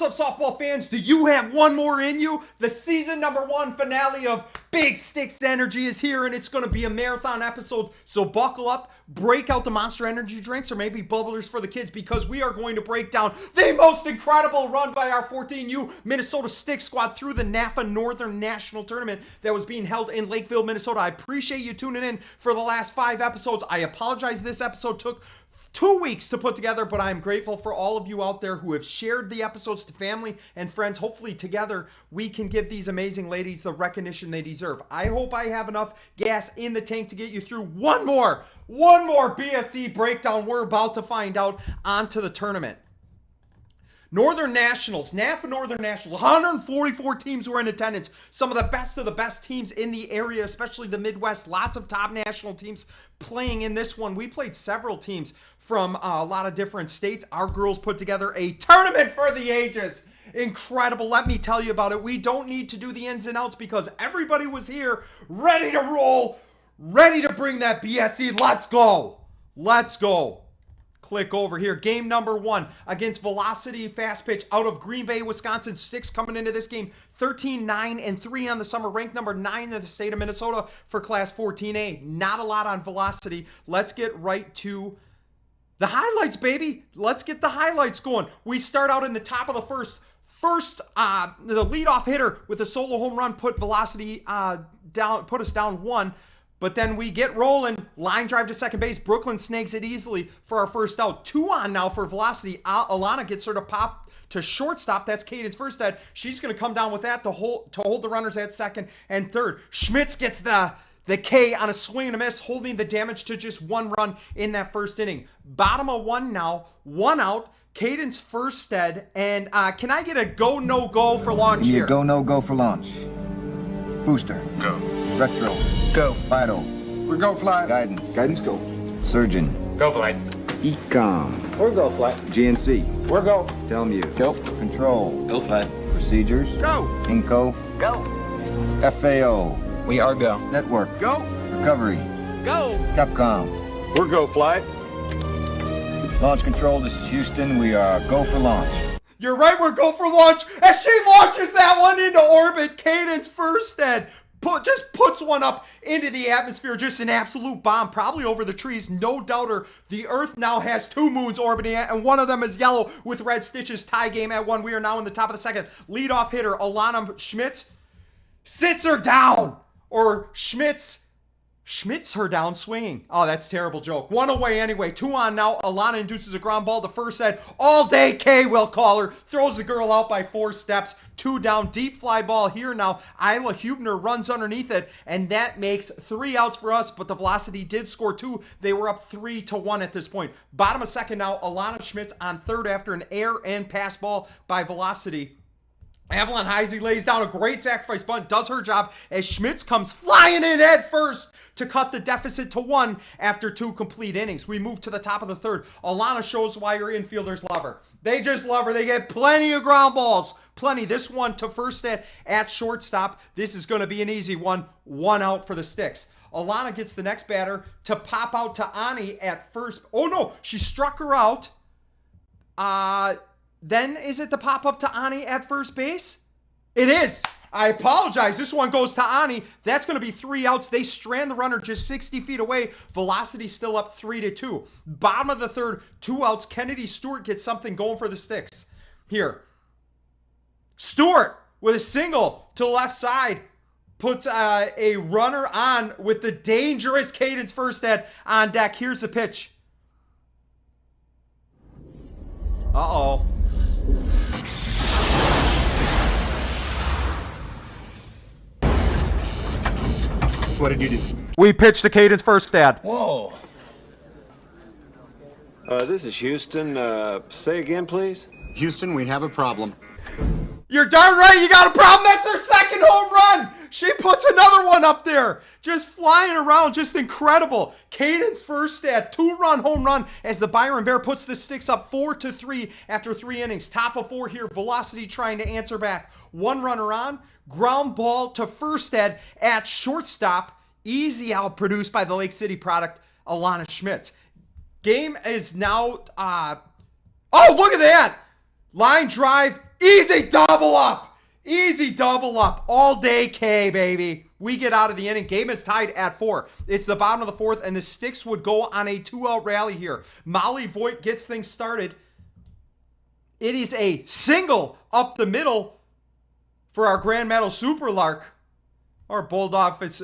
what's up, softball fans? Do you have one more in you? The season #1 finale of Big Stix Energy is here, and it's going to be a marathon episode. So buckle up, break out the Monster Energy drinks, or maybe bubblers for the kids, because we are going to break down the most incredible run by our 14U Minnesota Stix squad through the NAFA Northern National Tournament that was being held in Lakeville, Minnesota. I appreciate you tuning in for the last 5 episodes. I apologize this episode took 2 weeks to put together, but I'm grateful for all of you out there who have shared the episodes to family and friends. Hopefully together we can give these amazing ladies the recognition they deserve. I hope I have enough gas in the tank to get you through one more BSE breakdown. We're about to find out. Onto the tournament. Northern Nationals, NAFA Northern Nationals, 144 teams were in attendance. Some of the best teams in the area, especially the Midwest. Lots of top national teams playing in this one. We played several teams from a lot of different states. Our girls put together a tournament for the ages. Incredible. Let me tell you about it. We don't need to do the ins and outs because everybody was here, ready to roll, ready to bring that BSE. Let's go. Let's go. Click over here. Game #1 against Velocity Fastpitch out of Green Bay, Wisconsin. Stix coming into this game 13-9-3 on the summer, ranked #9 in the state of Minnesota for Class 14A. Not a lot on Velocity. Let's get right to the highlights, baby. Let's get the highlights going. We start out in the top of the first. The leadoff hitter with a solo home run put Velocity put us down 1. But then we get rolling, line drive to second base. Brooklyn snags it easily for our first out. 2 on now for Velocity. Alana gets her to pop to shortstop. That's Caden's first at. She's going to come down with that to hold the runners at second and third. Schmitz gets the K on a swing and a miss, holding the damage to just 1 run in that first inning. Bottom of 1 now, 1 out. Caden's first stead. And can I get a go, no go for launch here? Go, no go for launch. Booster. Go. Retro. Go. Vital. We're go flight. Guidance. Guidance go. Surgeon. Go flight. Ecom. We're go flight. GNC. We're go. Telmu. Go. Control. Go flight. Procedures. Go. Inco. Go. FAO. We are go. Network. Go. Recovery. Go. Capcom. We're go flight. Launch control, this is Houston. We are go for launch. You're right, we're go for launch. As she launches that one into orbit, Caden's first stead just puts one up into the atmosphere. Just an absolute bomb, probably over the trees. No doubter. The Earth now has 2 moons orbiting it, and one of them is yellow with red stitches. Tie game at 1. We are now in the top of the second. Leadoff hitter Alana Schmitz sits her down, or Schmitz her down swinging. Oh, that's a terrible joke. 1 away anyway. 2 on now. Alana induces a ground ball. The first set. All day K, we'll call her. Throws the girl out by 4 steps. 2 down. Deep fly ball here now. Isla Hubner runs underneath it, and that makes 3 outs for us, but the Velocity did score 2. They were up 3-1 at this point. Bottom of second now. Alana Schmitz on third after an air and pass ball by Velocity. Avalon Heisey lays down a great sacrifice bunt, does her job as Schmitz comes flying in head first to cut the deficit to 1 after 2 complete innings. We move to the top of the third. Alana shows why her infielders love her. They just love her. They get plenty of ground balls. Plenty. This one to first at shortstop. This is going to be an easy one. 1 out for the Stix. Alana gets the next batter to pop out to Ani at first. Oh no, she struck her out. Then is it the pop-up to Ani at first base? It is. I apologize. This one goes to Ani. That's going to be 3 outs. They strand the runner just 60 feet away. Velocity still up 3-2. Bottom of the third, 2 outs. Kennedy Stewart gets something going for the Stix. Here. Stewart with a single to the left side. Puts a runner on with the dangerous Caden's first at on deck. Here's the pitch. Uh-oh. What did you do? We pitched to Caden's first dad. Whoa. This is Houston. Say again, please. Houston, we have a problem. You're darn right, you got a problem. That's her second home run. She puts another one up there. Just flying around, just incredible. Caden's first at 2-run home run as the Byron Bear puts the Stix up 4-3 after 3 innings. Top of 4 here, Velocity trying to answer back. 1 runner on, ground ball to first at shortstop. Easy out produced by the Lake City product, Alana Schmitz. Game is now, oh, look at that. Line drive Easy double up. Easy double up. All day K, baby. We get out of the inning. Game is tied at 4. It's the bottom of the 4th, and the Stix would go on a 2-out rally here. Molly Voigt gets things started. It is a single up the middle for our Grand Meadow Super Lark, or Bulldog. It's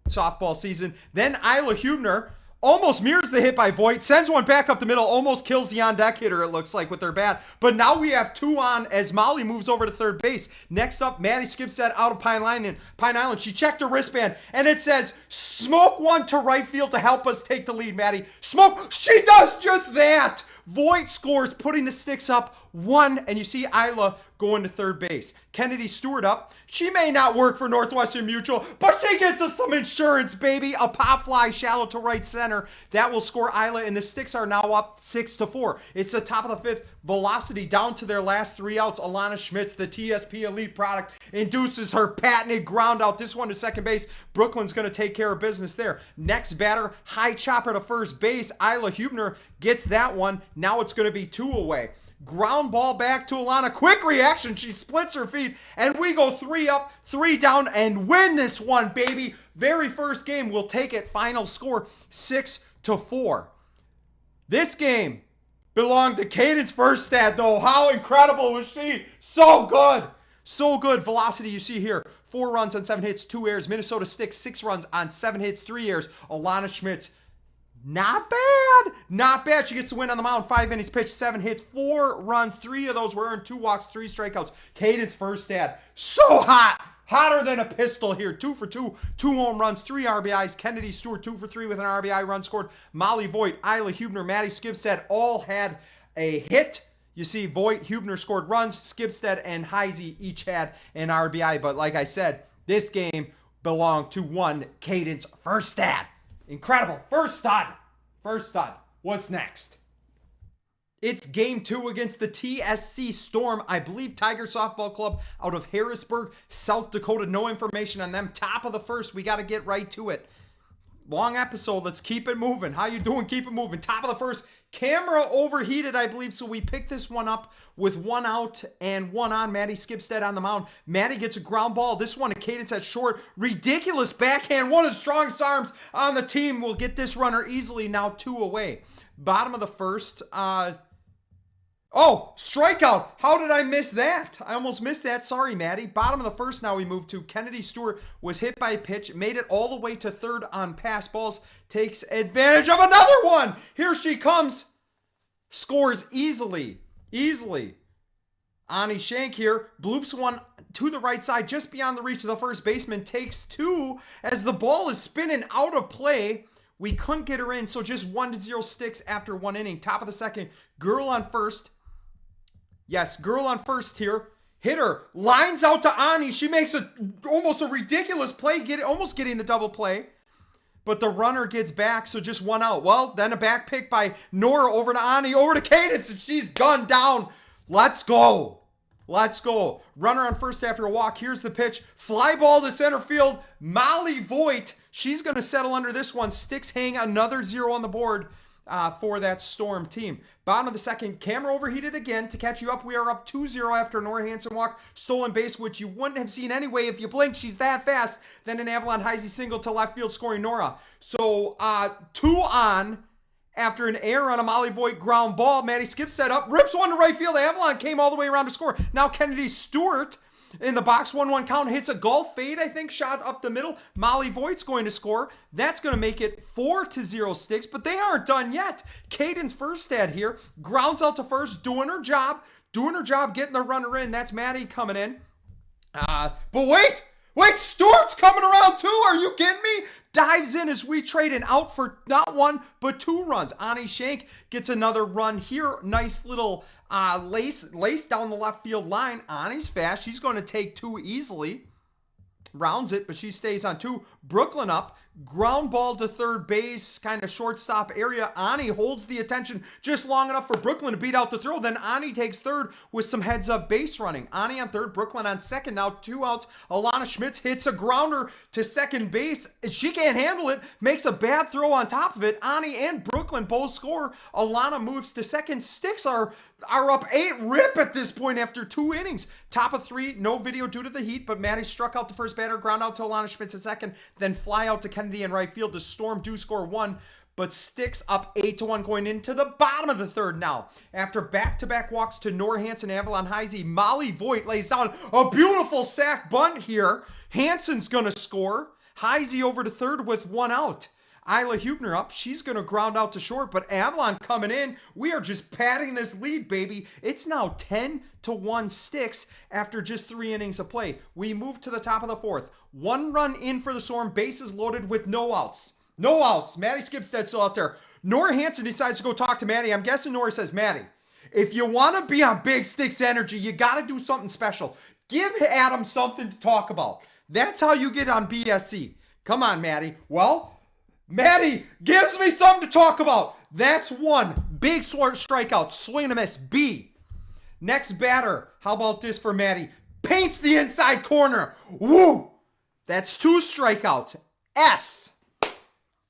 softball season. Then Isla Hubner almost mirrors the hit by Voigt, sends one back up the middle, almost kills the on-deck hitter, it looks like, with their bat. But now we have 2 on as Molly moves over to third base. Next up, Maddie Skipstead out of Pine Island. She checked her wristband, and it says, smoke one to right field to help us take the lead, Maddie. Smoke! She does just that! Voigt scores, putting the Stix up 1, and you see Isla going to third base. Kennedy Stewart up. She may not work for Northwestern Mutual, but she gets us some insurance, baby. A pop fly shallow to right center. That will score Isla, and the Stix are now up 6-4. It's the top of the 5th. Velocity down to their last 3 outs. Alana Schmitz, the TSP Elite product, induces her patented ground out. This one to second base. Brooklyn's going to take care of business there. Next batter, high chopper to first base. Isla Hubner gets that one. Now it's going to be 2 away. Ground ball back to Alana. Quick reaction. She splits her feet. And we go 3 up, 3 down, and win this one, baby. Very first game. We'll take it. Final score 6-4. This game belonged to Cadence Firstad, though. How incredible was she? So good. So good. Velocity you see here. 4 runs on 7 hits, 2 errors. Minnesota Stix, 6 runs on 7 hits, 3 errors. Alana Schmitz, not bad. Not bad. She gets the win on the mound. 5 innings pitched, 7 hits, 4 runs. 3 of those were earned, 2 walks, 3 strikeouts. Cadence Firstad, so hot. Hotter than a pistol here. 2 for 2. 2 home runs, 3 RBIs. Kennedy Stewart, 2 for 3 with an RBI run scored. Molly Voigt, Isla Hubner, Maddie Skipstead all had a hit. You see Voigt, Hubner scored runs. Skipstead and Heisey each had an RBI. But like I said, this game belonged to one Cadence Firstad. Incredible. First stud. First stud. What's next? It's game 2 against the TSC Storm. I believe Tiger Softball Club out of Harrisburg, South Dakota. No information on them. Top of the 1st. We got to get right to it. Long episode. Let's keep it moving. How you doing? Keep it moving. Top of the 1st. Camera overheated, I believe, so we picked this one up with 1 out and 1 on. Maddie Skipstead on the mound. Maddie gets a ground ball. This one, a Cadence at short. Ridiculous backhand. One of the strongest arms on the team will get this runner easily. Now 2 away. Bottom of the 1st. Oh, strikeout. How did I miss that? I almost missed that. Sorry, Maddie. Bottom of the 1st now we move to. Kennedy Stewart was hit by a pitch. Made it all the way to 3rd on pass balls. Takes advantage of another one. Here she comes. Scores easily. Easily. Ani Shank here. Bloops one to the right side just beyond the reach of the first baseman. Takes 2 as the ball is spinning out of play. We couldn't get her in, so just 1-0 Stix after 1 inning. Top of the 2nd. Girl on first. Yes, girl on first here. Hitter lines out to Ani. She makes almost a ridiculous play, almost getting the double play. But the runner gets back, so just 1 out. Well, then a back pick by Nora over to Ani, over to Cadence, and she's gunned down. Let's go. Let's go. Runner on first after a walk. Here's the pitch. Fly ball to center field. Molly Voigt. She's going to settle under this one. Stix hang another 0 on the board for that Storm team. Bottom of the 2nd, camera overheated again. To catch you up, we are up 2-0 after Nora Hansen walk. Stolen base, which you wouldn't have seen anyway if you blinked. She's that fast. Then an Avalon Heisey single to left field, scoring Nora. So 2 on after an error on a Molly Voigt ground ball. Maddie Skipstead up, rips one to right field. Avalon came all the way around to score. Now Kennedy Stewart in the box, 1-1 count, hits a golf fade, I think, shot up the middle. Molly Voigt's going to score. That's going to make it 4-0 Stix, but they aren't done yet. Cadence Firstad here, grounds out to first, doing her job, getting the runner in. That's Maddie coming in. But wait, Stewart's coming around too. Are you kidding me? Dives in as we trade an out for not 1, but 2 runs. Ani Shank gets another run here. Nice little lace down the left field line. Ani's fast. She's going to take 2 easily. Rounds it, but she stays on 2. Brooklyn up. Ground ball to third base, kind of shortstop area. Ani holds the attention just long enough for Brooklyn to beat out the throw. Then Ani takes third with some heads up base running. Ani on third, Brooklyn on second. Now 2 outs. Alana Schmitz hits a grounder to second base. She can't handle it. Makes a bad throw on top of it. Ani and Brooklyn both score. Alana moves to second. Stix are up 8 rip at this point after 2 innings. Top of 3, no video due to the heat, but Maddie struck out the first batter, ground out to Alana Schmitz at second, then fly out to Kennedy in right field. The Storm do score 1, but Stix up 8-1 going into the bottom of the third now. After back-to-back walks to Nora Hansen, Avalon Heisey, Molly Voigt lays down a beautiful sack bunt here. Hansen's going to score. Heisey over to third with 1 out. Isla Hubner up. She's going to ground out to short, but Avalon coming in. We are just padding this lead, baby. It's now 10-1 Stix after just 3 innings of play. We move to the top of the 4th. 1 run in for the Storm. Bases loaded with no outs. No outs. Maddie Skipstead still out there. Nora Hansen decides to go talk to Maddie. I'm guessing Nora says, Maddie, if you want to be on Big Stix Energy, you got to do something special. Give Adam something to talk about. That's how you get on BSE. Come on, Maddie. Well, Maddie gives me something to talk about. That's 1. Big strikeout. Swing and a miss. B. Next batter. How about this for Maddie? Paints the inside corner. Woo! That's 2 strikeouts. S.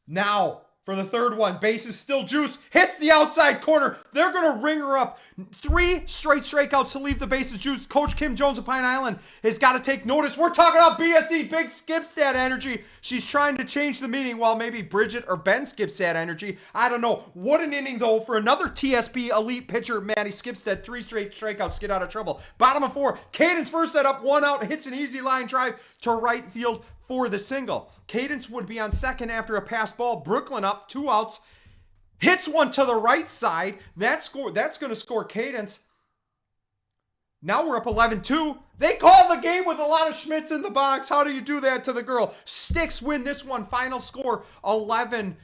Now, for the third one, bases still juice, hits the outside corner. They're going to ring her up. 3 straight strikeouts to leave the bases juice. Coach Kim Jones of Pine Island has got to take notice. We're talking about BSE, Big Skipstad Energy. She's trying to change the meaning while maybe Bridget or Ben Skipstad Energy. I don't know. What an inning, though, for another TSP elite pitcher, Maddie Skipstad. 3 straight strikeouts, get out of trouble. Bottom of 4, Cadence first set up, 1 out, hits an easy line drive to right field for the single. Cadence would be on second after a pass ball. Brooklyn up, 2 outs. Hits one to the right side. That's going to score Cadence. Now we're up 11-2. They call the game with a lot of Schmitz in the box. How do you do that to the girl? Stix win this one. Final score 11-2.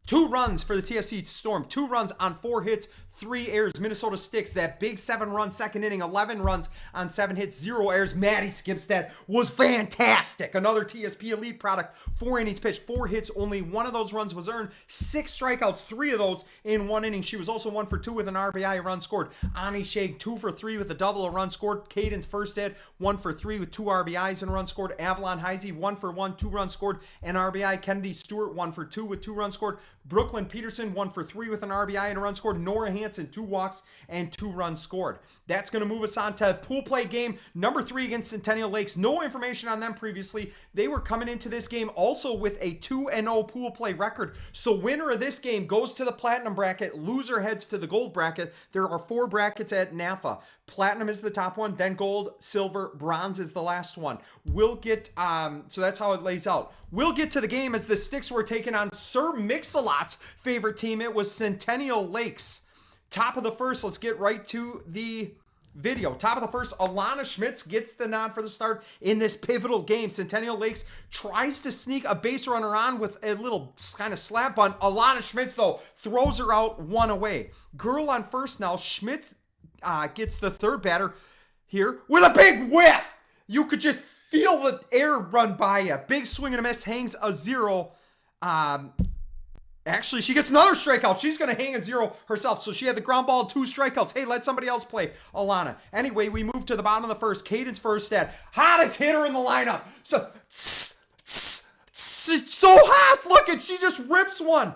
2 runs for the TSC Storm. 2 runs on 4 hits, 3 errors. Minnesota Stix, that big 7-run second inning, 11 runs on 7 hits, 0 errors. Maddie Skipstad was fantastic. Another TSP elite product. 4 innings pitched, 4 hits, only 1 of those runs was earned. 6 strikeouts, 3 of those in 1 inning. She was also 1 for 2 with an RBI, a run scored. Ani Shag, 2 for 3 with a double, a run scored. Cadence first hit, 1 for 3 with 2 RBIs and a run scored. Avalon Heisey, 1 for 1, 2 runs scored, and RBI. Kennedy Stewart, 1 for 2 with 2 runs scored. Brooklyn Peterson, 1 for 3 with an RBI and a run scored. Nora Hansen, 2 walks and 2 runs scored. That's going to move us on to pool play game number 3 against Centennial Lakes. No information on them previously. They were coming into this game also with a 2-0 pool play record. So winner of this game goes to the platinum bracket. Loser heads to the gold bracket. There are 4 brackets at NAFA. Platinum is the top one, then gold, silver, bronze is the last one. We'll get, so that's how it lays out. We'll get to the game as the Stix were taking on Sir Mix-a-Lot's favorite team. It was Centennial Lakes. Top of the first, let's get right to the video. Top of the first, Alana Schmitz gets the nod for the start in this pivotal game. Centennial Lakes tries to sneak a base runner on with a little kind of slap bunt. Alana Schmitz, though, throws her out 1 away. Girl on first now. Schmitz gets the third batter here with a big whiff. You could just feel the air run by you. Big swing and a miss, hangs a 0. Actually, she gets another strikeout. She's going to hang a 0 herself. So she had the ground ball, 2 strikeouts. Hey, let somebody else play, Alana. Anyway, we move to the bottom of the first. Cadence first at hottest hitter in the lineup. So hot. Look at, she just rips one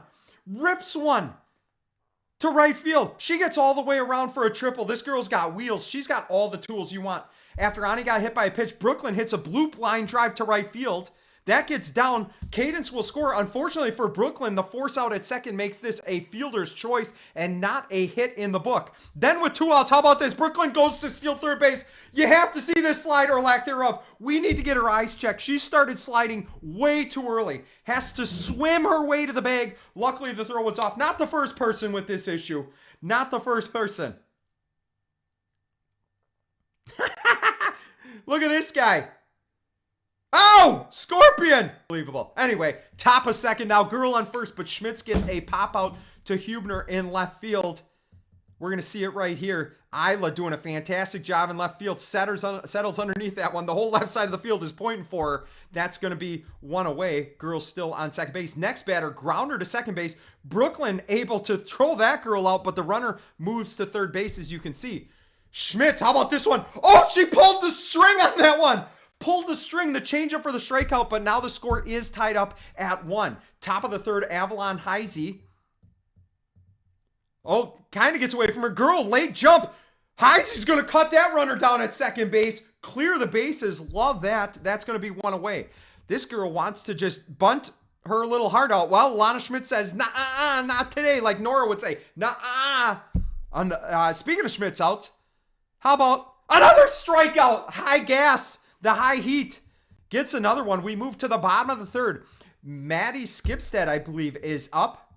to right field. She gets all the way around for a triple. This girl's got wheels. She's got all the tools you want. After Ani got hit by a pitch, Brooklyn hits a blue line drive to right field. That gets down. Cadence will score. Unfortunately for Brooklyn, the force out at second makes this a fielder's choice and not a hit in the book. Then with 2 outs, how about this? Brooklyn goes to steal third base. You have to see this slide or lack thereof. We need to get her eyes checked. She started sliding way too early. Has to swim her way to the bag. Luckily, the throw was off. Not the first person with this issue. Not the first person. Look at this guy. Oh, Scorpion! Unbelievable. Anyway, top of second now. Girl on first, but Schmitz gets a pop out to Hubner in left field. We're going to see it right here. Isla doing a fantastic job in left field. Settles underneath that one. The whole left side of the field is pointing for her. That's going to be one away. Girl's still on second base. Next batter, grounder to second base. Brooklyn able to throw that girl out, but the runner moves to third base, as you can see. Schmitz, how about this one? Oh, she pulled the string on that one. Pulled the string, the changeup for the strikeout, but now the score is tied up at 1. Top of the third, Avalon Heisey. Oh, kind of gets away from her. Girl, late jump. Heisey's going to cut that runner down at second base. Clear the bases. Love that. That's going to be one away. This girl wants to just bunt her little heart out. Well, Lana Schmidt says, nah, not today, like Nora would say. Nah. Speaking of Schmidt's outs, how about another strikeout? High gas, the high heat. Gets another one. We move to the bottom of the third. Maddie Skipstead, I believe, is up.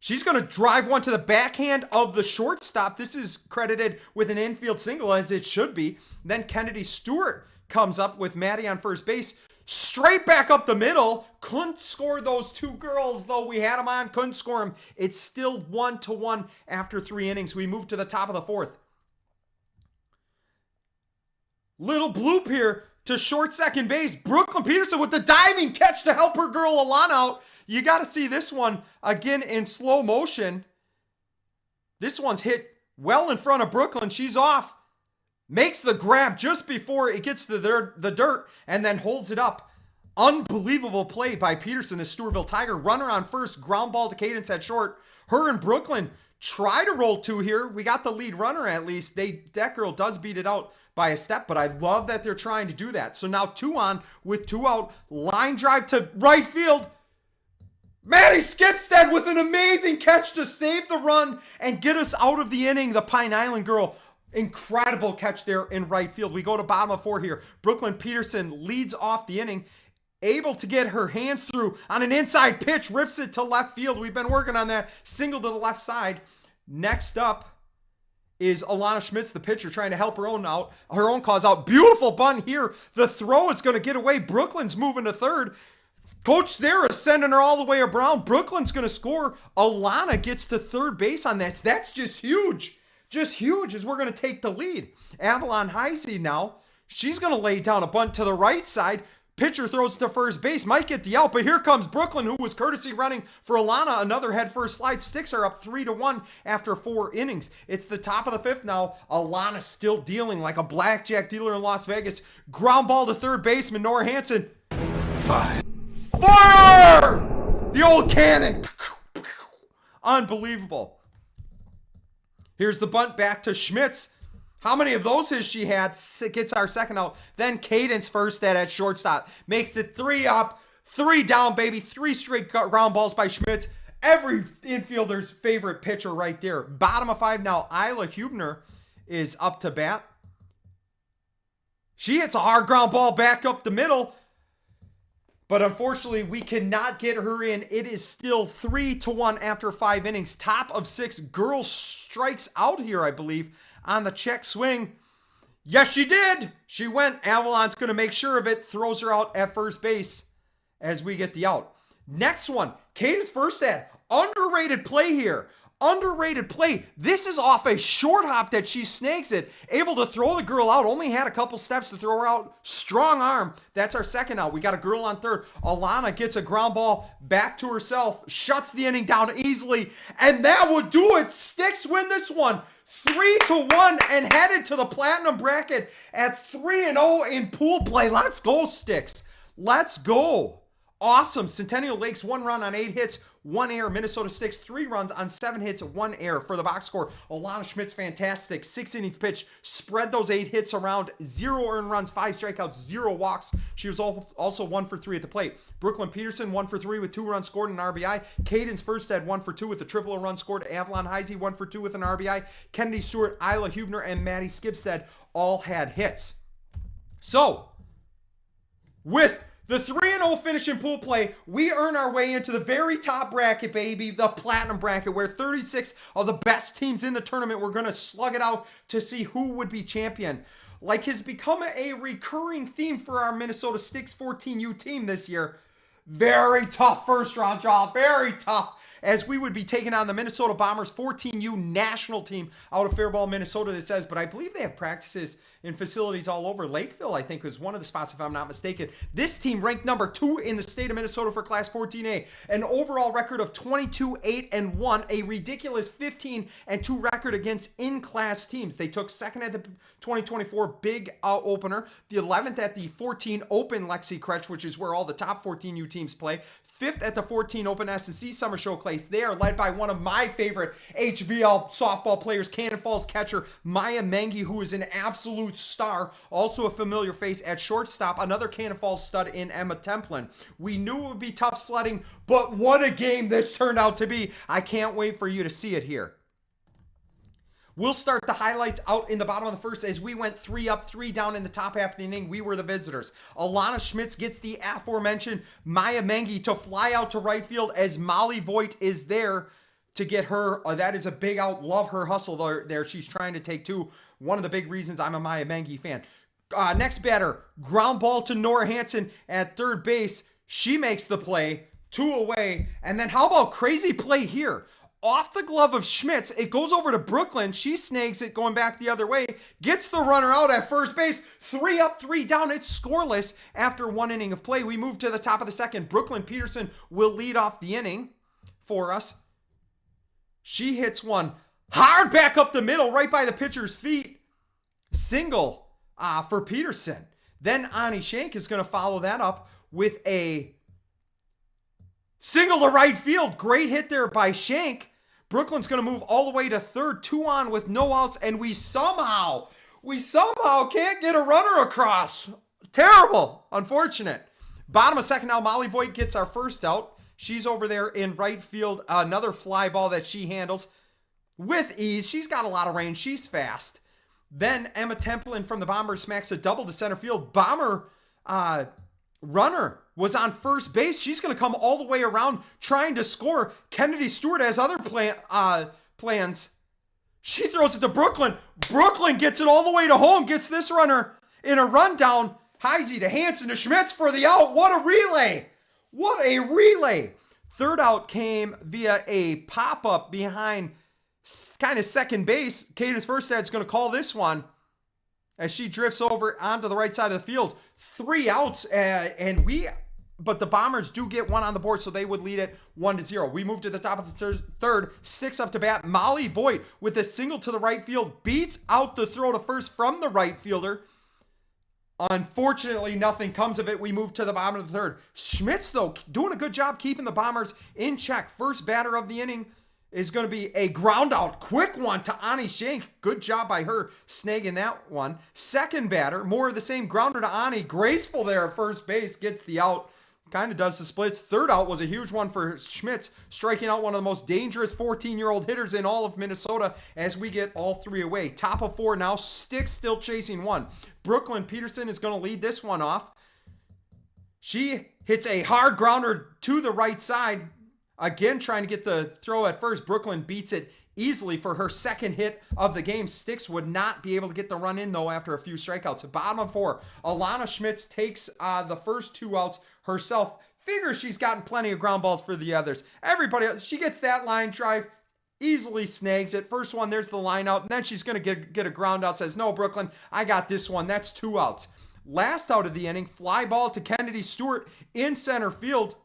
She's going to drive one to the backhand of the shortstop. This is credited with an infield single, as it should be. Then Kennedy Stewart comes up with Maddie on first base. Straight back up the middle. Couldn't score those two girls, though. We had them on. Couldn't score them. It's still 1-1 after 3 innings. We move to the top of the fourth. Little bloop here to short second base. Brooklyn Peterson with the diving catch to help her girl Alana out. You got to see this one again in slow motion. This one's hit well in front of Brooklyn. She's off. Makes the grab just before it gets to the dirt and then holds it up. Unbelievable play by Peterson, the Stewartville Tiger. Runner on first, ground ball to Cadence at short. Her and Brooklyn try to roll 2 here. We got the lead runner at least. That girl does beat it out by a step, but I love that they're trying to do that. So now 2 on with 2 out. Line drive to right field. Maddie Skipstead with an amazing catch to save the run and get us out of the inning. The Pine Island girl, incredible catch there in right field. We go to bottom of 4 here. Brooklyn Peterson leads off the inning, able to get her hands through on an inside pitch, rips it to left field. We've been working on that. Single to the left side. Next up is Alana Schmitz, the pitcher, trying to help her own cause out. Beautiful bunt here. The throw is going to get away. Brooklyn's moving to third. Coach Sarah sending her all the way around. Brooklyn's going to score. Alana gets to third base on that. That's just huge. Just huge as we're going to take the lead. Avalon Heisey now. She's going to lay down a bunt to the right side. Pitcher throws to first base. Might get the out, but here comes Brooklyn, who was courtesy running for Alana. Another head first slide. Stix are up 3-1 after 4 innings. It's the top of the 5th now. Alana still dealing like a blackjack dealer in Las Vegas. Ground ball to third baseman Nora Hansen. Fire! The old cannon. Unbelievable. Here's the bunt back to Schmitz. How many of those has she had? Gets our second out. Then Cadence first at shortstop. Makes it 3 up, 3 down, baby. 3 straight ground balls by Schmitz. Every infielder's favorite pitcher right there. Bottom of 5 now. Isla Hubner is up to bat. She hits a hard ground ball back up the middle. But unfortunately, we cannot get her in. It is still 3-1 after 5 innings. Top of 6. Girl strikes out here, I believe, on the check swing. Yes, she did. She went. Avalon's going to make sure of it. Throws her out at first base as we get the out. Next one. Cadence first at. Underrated play here. Underrated play. This is off a short hop that she snags it. Able to throw the girl out. Only had a couple steps to throw her out. Strong arm. That's our second out. We got a girl on third. Alana gets a ground ball back to herself. Shuts the inning down easily. And that would do it. Stix win this one. 3-1 and headed to the platinum bracket at 3-0 in pool play. Let's go, Stix. Let's go. Awesome. Centennial Lakes 1 run on 8 hits, 1 error. Minnesota Stix 3 runs on 7 hits, 1 error. For the box score, Alana Schmitz, fantastic. 6 innings pitch. Spread those 8 hits around. 0 earned runs, 5 strikeouts, 0 walks. She was also 1 for 3 at the plate. Brooklyn Peterson 1 for 3 with 2 runs scored and an RBI. Cadence first had 1 for 2 with a triple run scored. Avalon Heisey 1 for 2 with an RBI. Kennedy Stewart, Isla Hubner, and Maddie Skipstead all had hits. So, with the 3-0 finish in pool play, we earn our way into the very top bracket, baby, the platinum bracket, where 36 of the best teams in the tournament were going to slug it out to see who would be champion. Like has become a recurring theme for our Minnesota Stix 14U team this year. Very tough first round, y'all. Very tough. as we would be taking on the Minnesota Bombers 14U national team out of Faribault, Minnesota, this says, but I believe they have practices in facilities all over. Lakeville, I think, was one of the spots, if I'm not mistaken. This team ranked number 2 in the state of Minnesota for Class 14A. An overall record of 22-8-1, a ridiculous 15-2 record against in-class teams. They took second at the 2024 Big Opener, the 11th at the 14 Open Lexi Kretsch, which is where all the top 14U teams play, 5th at the 14 Open S&C Summer Showcase. They are led by one of my favorite HVL softball players, Cannon Falls catcher Maya Mengi, who is an absolute star, also a familiar face at shortstop, another Cannon Falls stud in Emma Templin. We knew it would be tough sledding, but what a game this turned out to be. I can't wait for you to see it here. We'll start the highlights out in the bottom of the first as we went 3 up, 3 down in the top half of the inning. We were the visitors. Alana Schmitz gets the aforementioned Maya Mengi to fly out to right field as Molly Voigt is there to get her. That is a big out. Love her hustle there. She's trying to take 2. One of the big reasons I'm a Maya Mengi fan. Next batter, ground ball to Nora Hansen at third base. She makes the play, 2 away. And then how about crazy play here? Off the glove of Schmitz, it goes over to Brooklyn. She snags it going back the other way, gets the runner out at first base. 3 up, 3 down. It's scoreless after 1 inning of play. We move to the top of the second. Brooklyn Peterson will lead off the inning for us. She hits one hard back up the middle, right by the pitcher's feet. Single for Peterson. Then Ani Shank is going to follow that up with a single to right field. Great hit there by Shank. Brooklyn's going to move all the way to third, 2 on with no outs, and we somehow can't get a runner across. Terrible. Unfortunate. Bottom of second now, Molly Voigt gets our first out. She's over there in right field. Another fly ball that she handles with ease. She's got a lot of range. She's fast. Then Emma Templin from the Bombers smacks a double to center field. Bomber runner was on first base. She's going to come all the way around trying to score. Kennedy Stewart has other plans. She throws it to Brooklyn. Brooklyn gets it all the way to home. Gets this runner in a rundown. Heisey to Hansen to Schmitz for the out. What a relay. What a relay. Third out came via a pop-up behind kind of second base. Cadence Firstad's going to call this one as she drifts over onto the right side of the field. 3 outs, but the Bombers do get 1 on the board, so they would lead it 1-0. We move to the top of the third. Stix up to bat. Molly Voigt with a single to the right field beats out the throw to first from the right fielder. Unfortunately, nothing comes of it. We move to the bottom of the third. Schmitz, though, doing a good job keeping the Bombers in check. First batter of the inning is going to be a ground out. Quick one to Ani Shank. Good job by her snagging that one. Second batter, more of the same, grounder to Ani. Graceful there at first base, gets the out. Kind of does the splits. Third out was a huge one for Schmitz, striking out one of the most dangerous 14-year-old hitters in all of Minnesota as we get all 3 away. Top of 4 now. Stix still chasing 1. Brooklyn Peterson is going to lead this one off. She hits a hard grounder to the right side. Again, trying to get the throw at first. Brooklyn beats it easily for her second hit of the game. Stix would not be able to get the run in, though, after a few strikeouts. Bottom of 4, Alana Schmitz takes the first 2 outs herself. Figures she's gotten plenty of ground balls for the others. Everybody else, she gets that line drive, easily snags it. First one, there's the line out, and then she's going to get a ground out. Says, no, Brooklyn, I got this one. That's 2 outs. Last out of the inning, fly ball to Kennedy Stewart in center field.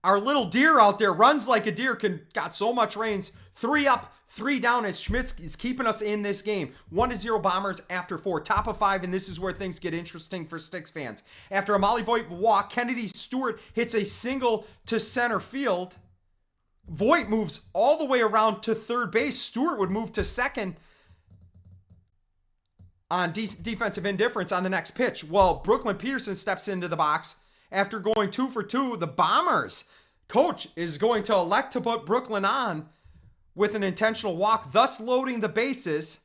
Our little deer out there runs like a deer, got so much range. 3 up, 3 down as Schmitz is keeping us in this game. 1-0 Bombers after 4. Top of 5, and this is where things get interesting for Stix fans. After a Molly Voigt walk, Kennedy Stewart hits a single to center field. Voigt moves all the way around to third base. Stewart would move to second on defensive indifference on the next pitch. Well, Brooklyn Peterson steps into the box. After going 2 for 2, the Bombers coach is going to elect to put Brooklyn on with an intentional walk, thus loading the bases.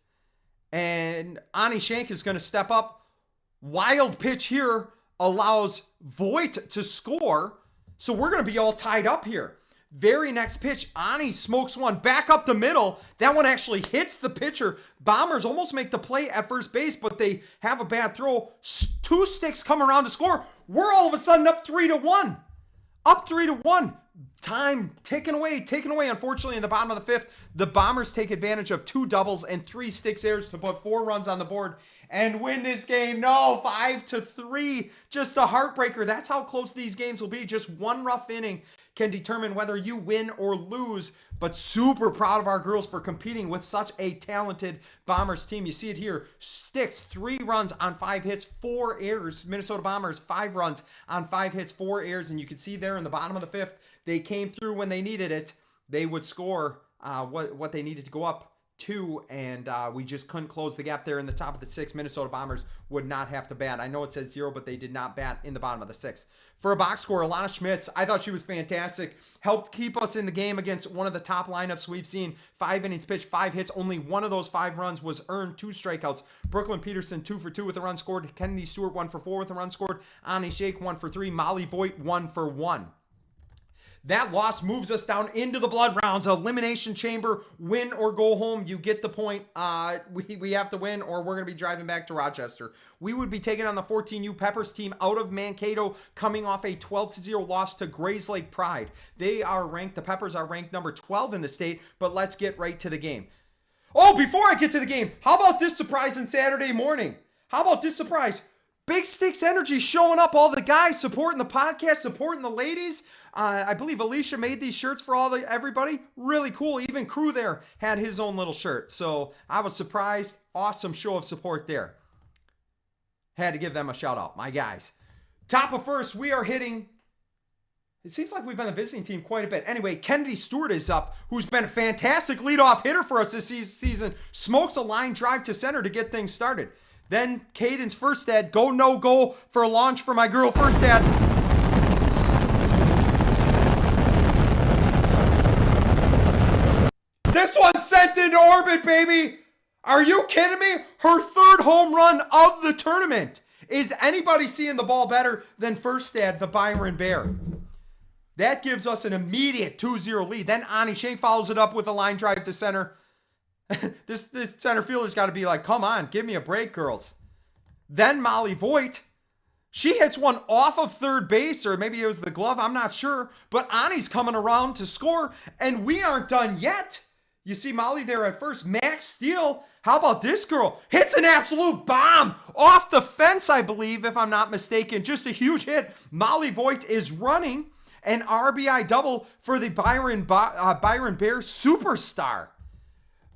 And Ani Shank is going to step up. Wild pitch here allows Voigt to score. So we're going to be all tied up here. Very next pitch, Ani smokes one back up the middle. That one actually hits the pitcher. Bombers almost make the play at first base, but they have a bad throw. 2 Stix come around to score. We're all of a sudden up 3-1. Up 3-1. Time ticking away. Unfortunately, in the bottom of the fifth, the Bombers take advantage of 2 doubles and 3 Stix errors to put 4 runs on the board and win this game. No, 5-3. Just a heartbreaker. That's how close these games will be. Just one rough inning can determine whether you win or lose. But super proud of our girls for competing with such a talented Bombers team. You see it here. Stix, 3 runs on 5 hits, 4 errors. Minnesota Bombers, 5 runs on 5 hits, 4 errors. And you can see there in the bottom of the fifth, they came through when they needed it. They would score what they needed to go up to, and we just couldn't close the gap there in the top of the 6th. Minnesota Bombers would not have to bat. I know it says 0, but they did not bat in the bottom of the 6th. For a box score, Alana Schmitz, I thought she was fantastic. Helped keep us in the game against one of the top lineups we've seen. 5 innings pitched, 5 hits. Only one of those 5 runs was earned, 2 strikeouts. Brooklyn Peterson, 2 for 2 with a run scored. Kennedy Stewart, 1 for 4 with a run scored. Ani Shake, 1 for 3. Molly Voigt, 1 for 1. That loss moves us down into the blood rounds. Elimination chamber, win or go home. You get the point. We have to win or we're going to be driving back to Rochester. We would be taking on the 14U Peppers team out of Mankato, coming off a 12-0 loss to Grays Lake Pride. The Peppers are ranked number 12 in the state, but let's get right to the game. Oh, before I get to the game, how about this surprise on Saturday morning? How about this surprise? Big Stix Energy showing up, all the guys supporting the podcast, supporting the ladies. I believe Alicia made these shirts for everybody. Really cool. Even Crew there had his own little shirt. So I was surprised. Awesome show of support there. Had to give them a shout out. My guys. Top of first, we are hitting. It seems like we've been the visiting team quite a bit. Anyway, Kennedy Stewart is up, who's been a fantastic leadoff hitter for us this season. Smokes a line drive to center to get things started. Then Caden's first dad, go no go for a launch for my girl first dad. This one sent into orbit, baby. Are you kidding me? Her 3rd home run of the tournament. Is anybody seeing the ball better than first dad, the Byron Bear? That gives us an immediate 2-0 lead. Then Ani Shank follows it up with a line drive to center. This center fielder's got to be like, come on, give me a break, girls. Then Molly Voigt, she hits one off of third base, or maybe it was the glove, I'm not sure. But Ani's coming around to score, and we aren't done yet. You see Molly there at first. Max Steele, how about this girl? Hits an absolute bomb off the fence, I believe, if I'm not mistaken. Just a huge hit. Molly Voigt is running an RBI double for the Byron Bear superstar.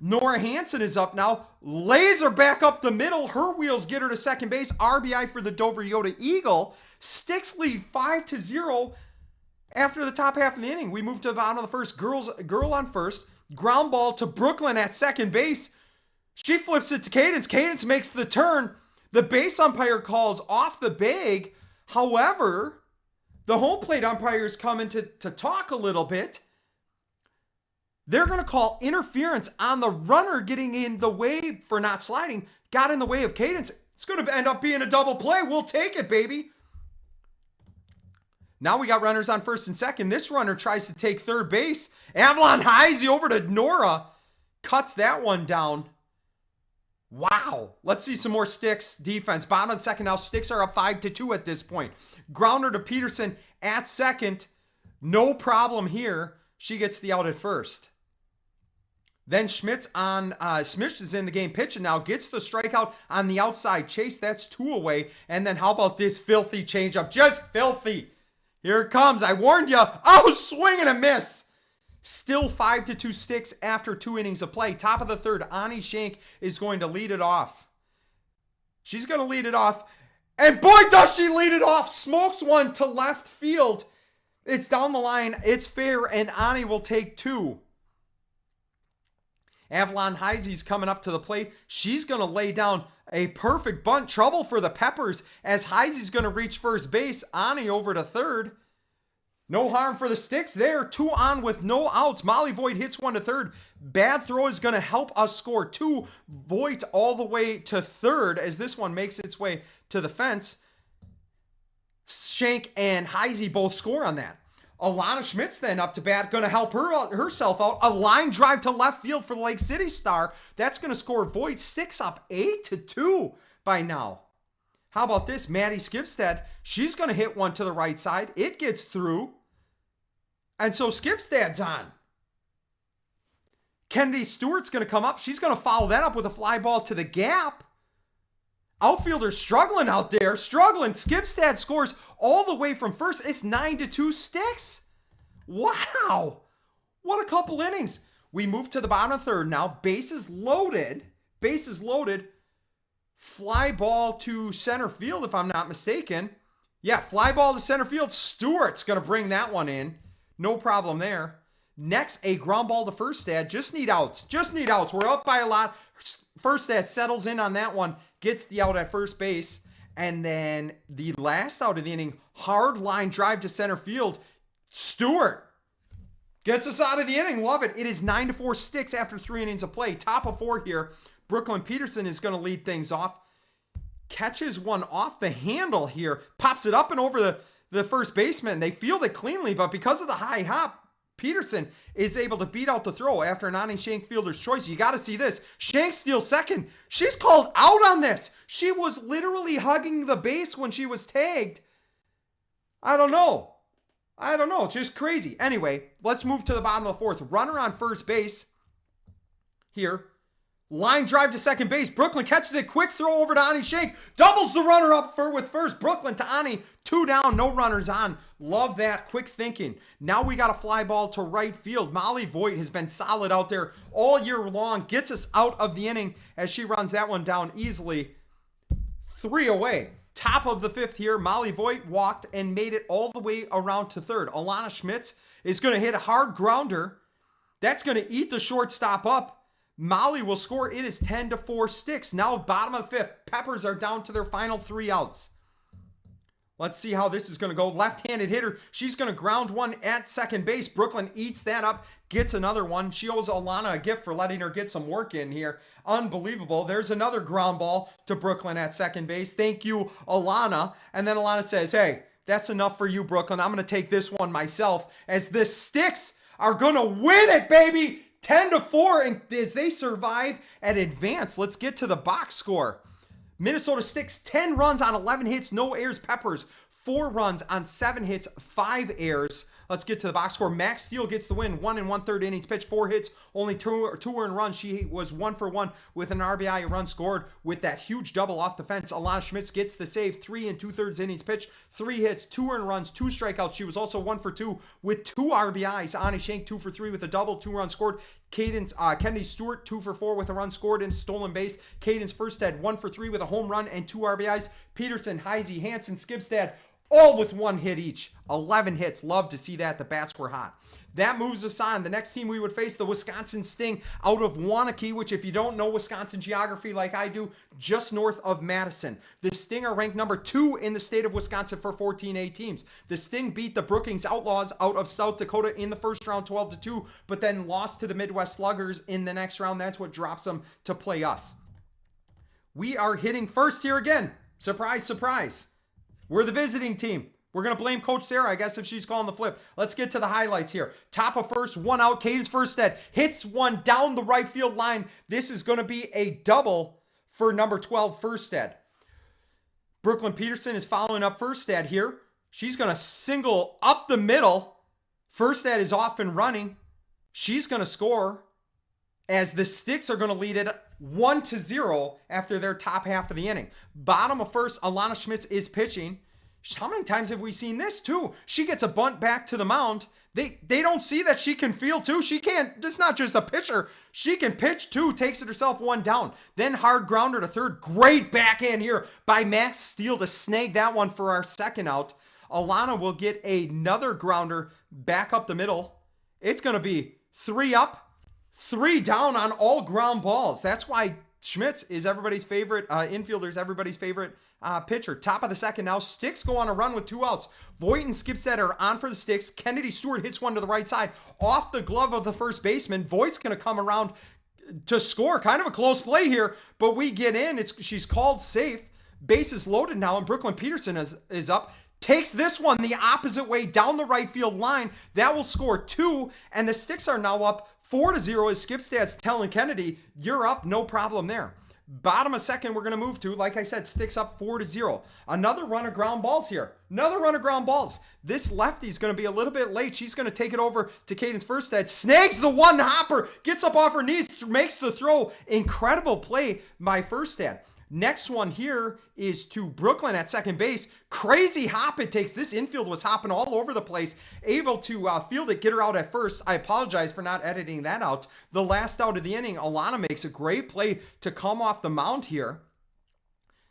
Nora Hansen is up now. Laser back up the middle. Her wheels get her to second base. RBI for the Dover Yoda Eagle. Stix lead 5-0 after the top half of the inning. We move to the bottom of the first. Girl on first. Ground ball to Brooklyn at second base. She flips it to Cadence. Cadence makes the turn. The base umpire calls off the bag. However, the home plate umpires come in to talk a little bit. They're going to call interference on the runner getting in the way for not sliding. Got in the way of Cadence. It's going to end up being a double play. We'll take it, baby. Now we got runners on first and second. This runner tries to take third base. Avalon Heisey over to Nora. Cuts that one down. Wow. Let's see some more Stix defense. Bottom of the second now. Stix are up 5-2 at this point. Grounder to Peterson at second. No problem here. She gets the out at first. Then Schmitz is in the game pitching now. Gets the strikeout on the outside chase. That's 2 away. And then how about this filthy changeup? Just filthy. Here it comes. I warned you. Oh, swing and a miss. Still 5-2 Stix after 2 innings of play. Top of the third, Ani Shank is going to lead it off. She's going to lead it off. And boy, does she lead it off. Smokes one to left field. It's down the line. It's fair, and Ani will take 2. Avalon Heisey's coming up to the plate. She's going to lay down a perfect bunt. Trouble for the Peppers as Heisey's going to reach first base. Ani over to third. No harm for the Stix there. 2 on with no outs. Molly Voigt hits one to third. Bad throw is going to help us score 2. Voigt all the way to third as this one makes its way to the fence. Shank and Heisey both score on that. Alana Schmitz then up to bat, going to help herself out. A line drive to left field for the Lake City star. That's going to score Voigt. Stix up 8-2 by now. How about this? Maddie Skipstead. She's going to hit one to the right side. It gets through. And so Skipstad's on. Kennedy Stewart's going to come up. She's going to follow that up with a fly ball to the gap. Outfielder's struggling out there. Struggling. Skipstad scores all the way from first. It's 9-2 Stix. Wow. What a couple innings. We move to the bottom of the third now. Bases loaded. Bases loaded. Fly ball to center field, if I'm not mistaken. Yeah, fly ball to center field. Stewart's going to bring that one in. No problem there. Next, a ground ball to Fastpitch. Just need outs. Just need outs. We're up by a lot. Fastpitch settles in on that one. Gets the out at first base. And then the last out of the inning, hard line drive to center field. Stewart gets us out of the inning. Love it. It is 9-4 Stix after 3 innings of play. Top of 4 here. Brooklyn Peterson is going to lead things off. Catches one off the handle here. Pops it up and over the first baseman. They field it cleanly, but because of the high hop, Peterson is able to beat out the throw after an Ani Shank fielder's choice. You got to see this. Shank steals second. She's called out on this. She was literally hugging the base when she was tagged. I don't know. Just crazy. Anyway, let's move to the bottom of the fourth. Runner on first base here. Line drive to second base. Brooklyn catches it. Quick throw over to Ani Shank. Doubles the runner up with first. Brooklyn to Ani. 2 down. No runners on. Love that quick thinking. Now we got a fly ball to right field. Molly Voigt has been solid out there all year long. Gets us out of the inning as she runs that one down easily. 3 away. Top of the 5th here. Molly Voigt walked and made it all the way around to third. Alana Schmitz is going to hit a hard grounder. That's going to eat the shortstop up. Molly will score. It is 10-4 Stix. Now bottom of the 5th. Peppers are down to their final 3 outs. Let's see how this is going to go. Left-handed hitter. She's going to ground one at second base. Brooklyn eats that up. Gets another one. She owes Alana a gift for letting her get some work in here. Unbelievable. There's another ground ball to Brooklyn at second base. Thank you, Alana. And then Alana says, hey, that's enough for you, Brooklyn. I'm going to take this one myself as the Stix are going to win it, baby. 10-4, and as they survive and advance, let's get to the box score. Minnesota Stix, 10 runs on 11 hits, no errors. Peppers, 4 runs on 7 hits, 5 errors. Let's get to the box score. Max Steele gets the win. 1 1/3 innings pitched, 4 hits, only 2 earned runs. She was 1 for 1 with an RBI, a run scored with that huge double off the fence. Alana Schmitz gets the save. 3 2/3 innings pitched, 3 hits, 2 earned runs, 2 strikeouts. She was also 1 for 2 with 2 RBIs. Ani Shank 2 for 3 with a double, 2 runs scored. Kennedy Stewart 2 for 4 with a run scored and stolen base. Cadence Fastpitch 1 for 3 with a home run and 2 RBIs. Peterson, Heisey, Hansen, Skipstad all with 1 hit each. 11 hits. Love to see that. The bats were hot. That moves us on. The next team we would face, the Wisconsin Sting out of Waunakee, which if you don't know Wisconsin geography like I do, just north of Madison. The Sting are ranked number 2 in the state of Wisconsin for 14A teams. The Sting beat the Brookings Outlaws out of South Dakota in the first round 12-2, but then lost to the Midwest Sluggers in the next round. That's what drops them to play us. We are hitting first here again. Surprise, surprise. We're the visiting team. We're going to blame Coach Sarah, I guess, if she's calling the flip. Let's get to the highlights here. Top of first, 1 out. Cadence Fastpitch hits one down the right field line. This is going to be a double for number 12, Fastpitch. Brooklyn Peterson is following up Fastpitch here. She's going to single up the middle. Fastpitch is off and running. She's going to score as the Stix are going to lead it 1-0 after their top half of the inning. Bottom of first, Alana Schmitz is pitching. How many times have we seen this too? She gets a bunt back to the mound. They don't see that she can field too. She can't, it's not just a pitcher. She can pitch too, takes it herself 1 down. Then hard grounder to third. Great backhand here by Max Steele to snag that one for our second out. Alana will get another grounder back up the middle. It's going to be 3 up, 3 down on all ground balls. That's why Schmitz is everybody's favorite infielder, is everybody's favorite pitcher. Top of the second now. Stix go on a run with 2 outs. Voigt and Skipstad are on for the Stix. Kennedy Stewart hits one to the right side off the glove of the first baseman. Voigt's going to come around to score. Kind of a close play here, but we get in. She's called safe. Bases loaded now, and Brooklyn Peterson is up. Takes this one the opposite way down the right field line. That will score 2, and the Stix are now up 4-0 as Skipstad's telling Kennedy, you're up, no problem there. Bottom of second, we're going to move to, like I said, Stix up 4-0. Another run of ground balls here. Another run of ground balls. This lefty is going to be a little bit late. She's going to take it over to Cadence Firstead. Snags the one hopper. Gets up off her knees. Makes the throw. Incredible play by Firstead. Next one here is to Brooklyn at second base. Crazy hop it takes. This infield was hopping all over the place. Able to field it, get her out at first. I apologize for not editing that out. The last out of the inning, Alana makes a great play to come off the mound here.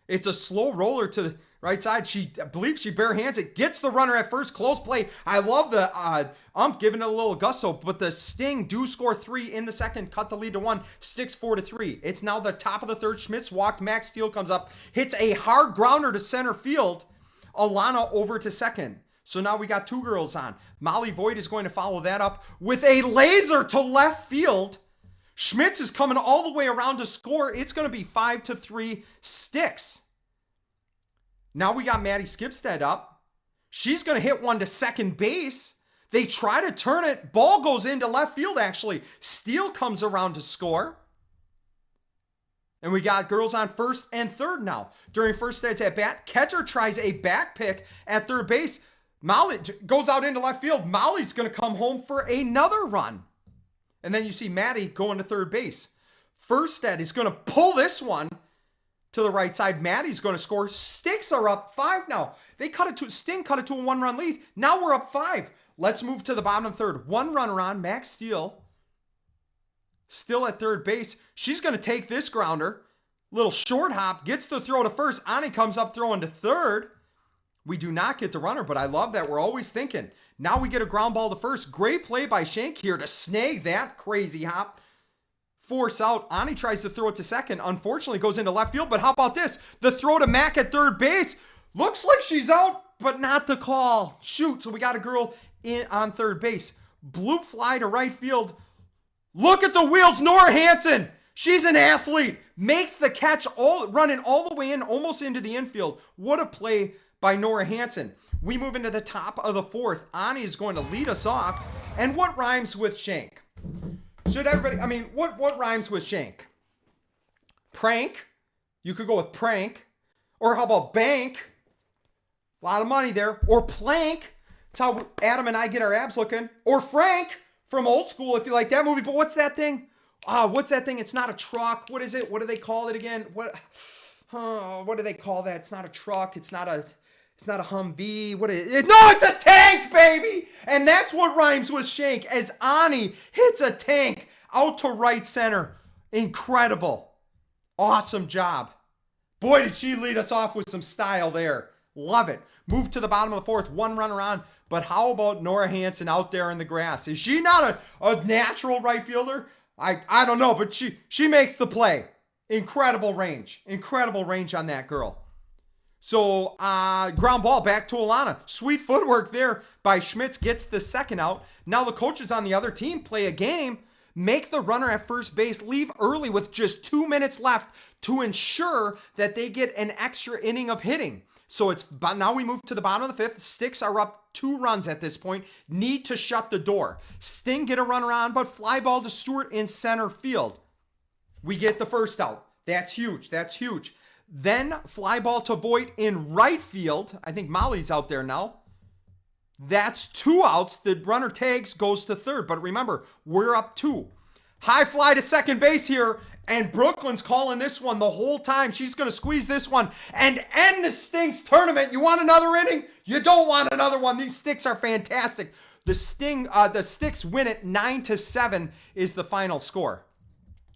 It's a slow roller to the right side. I believe she bare hands it. Gets the runner at first. Close play. I love the ump giving it a little gusto. But the Sting do score 3 in the second. Cut the lead to 1. Stix 4-3. It's now the top of the third. Schmitz walked. Max Steele comes up. Hits a hard grounder to center field. Alana over to second. So now we got 2 girls on. Molly Voigt is going to follow that up with a laser to left field. Schmitz is coming all the way around to score. It's going to be 5-3 Stix. Now we got Maddie Skipstead up. She's going to hit one to second base. They try to turn it. Ball goes into left field, actually. Steele comes around to score. And we got girls on first and third now. During Firstead's at bat, catcher tries a back pick at third base. Molly goes out into left field. Molly's going to come home for another run. And then you see Maddie going to third base. Firstead is going to pull this one to the right side. Maddie's going to score. Stix are up 5 now. Sting cut it to a 1-run lead. Now we're up 5. Let's move to the bottom of the third. 1 runner on, Max Steele. Still at third base. She's going to take this grounder. Little short hop. Gets the throw to first. Ani comes up throwing to third. We do not get the runner, but I love that. We're always thinking. Now we get a ground ball to first. Great play by Shank here to snag that crazy hop. Force out. Ani tries to throw it to second. Unfortunately, goes into left field. But how about this? The throw to Mac at third base. Looks like she's out, but not the call. Shoot. So we got a girl in on third base. Bloop fly to right field. Look at the wheels. Nora Hansen. She's an athlete. Makes the catch running all the way in, almost into the infield. What a play by Nora Hansen. We move into the top of the fourth. Ani is going to lead us off. And what rhymes with Shank? What rhymes with Shank? Prank. You could go with prank. Or how about bank? A lot of money there. Or plank. That's how Adam and I get our abs looking. Or Frank from Old School, if you like that movie. But what's that thing? What's that thing? It's not a truck. What is it? What do they call it again? What do they call that? It's not a truck. It's not a Humvee. What is it? No, it's a tank, baby! And that's what rhymes with Shank, as Ani hits a tank out to right center. Incredible. Awesome job. Boy, did she lead us off with some style there. Love it. Move to the bottom of the fourth. 1 runner on. But how about Nora Hansen out there in the grass? Is she not a natural right fielder? I don't know, but she makes the play. Incredible range. Incredible range on that girl. So, ground ball back to Alana. Sweet footwork there by Schmitz. Gets the second out. Now the coaches on the other team play a game. Make the runner at first base leave early with just 2 minutes left to ensure that they get an extra inning of hitting. So now we move to the bottom of the fifth. Stix are up 2 runs at this point. Need to shut the door. Sting get a runner on, but fly ball to Stewart in center field. We get the first out. That's huge. That's huge. Then fly ball to Voigt in right field. I think Molly's out there now. That's 2 outs. The runner tags, goes to third. But remember, we're up 2. High fly to second base here. And Brooklyn's calling this one the whole time. She's going to squeeze this one and end the Stings tournament. You want another inning? You don't want another one. These Stix are fantastic. The Stix win it 9-7 is the final score.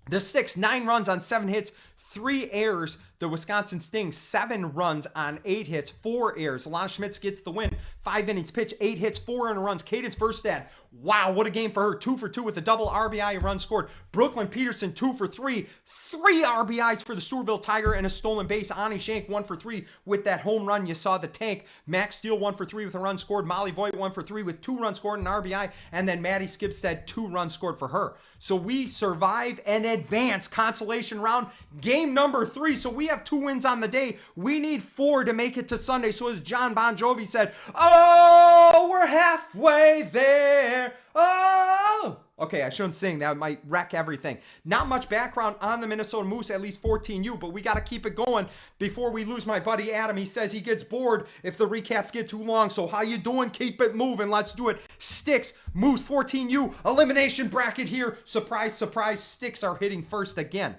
The Stix 9 runs on 7 hits, 3 errors. The Wisconsin Stings 7 runs on 8 hits, 4 errors. Alana Schmitz gets the win. 5 innings pitched, 8 hits, 4 earned runs. Cadence Firstead, wow, what a game for her. 2 for 2 with a double RBI, a run scored. Brooklyn Peterson 2 for 3. 3 RBIs for the Stewartville Tiger and a stolen base. Ani Shank 1 for 3 with that home run. You saw the tank. Max Steele 1 for 3 with a run scored. Molly Voigt 1 for 3 with 2 runs scored and an RBI. And then Maddie Skipstead 2 runs scored for her. So we survive and advance consolation round game number 3. So we have 2 wins on the day. We need 4 to make it to Sunday. So as John Bon Jovi said, oh, we're halfway there. Oh, Okay, I shouldn't sing. That might wreck everything. Not much background on the Minnesota Moose, at least 14U, but we got to keep it going before we lose my buddy Adam. He says he gets bored if the recaps get too long. So how you doing? Keep it moving. Let's do it. Stix, Moose, 14U, elimination bracket here. Surprise, surprise, Stix are hitting first again.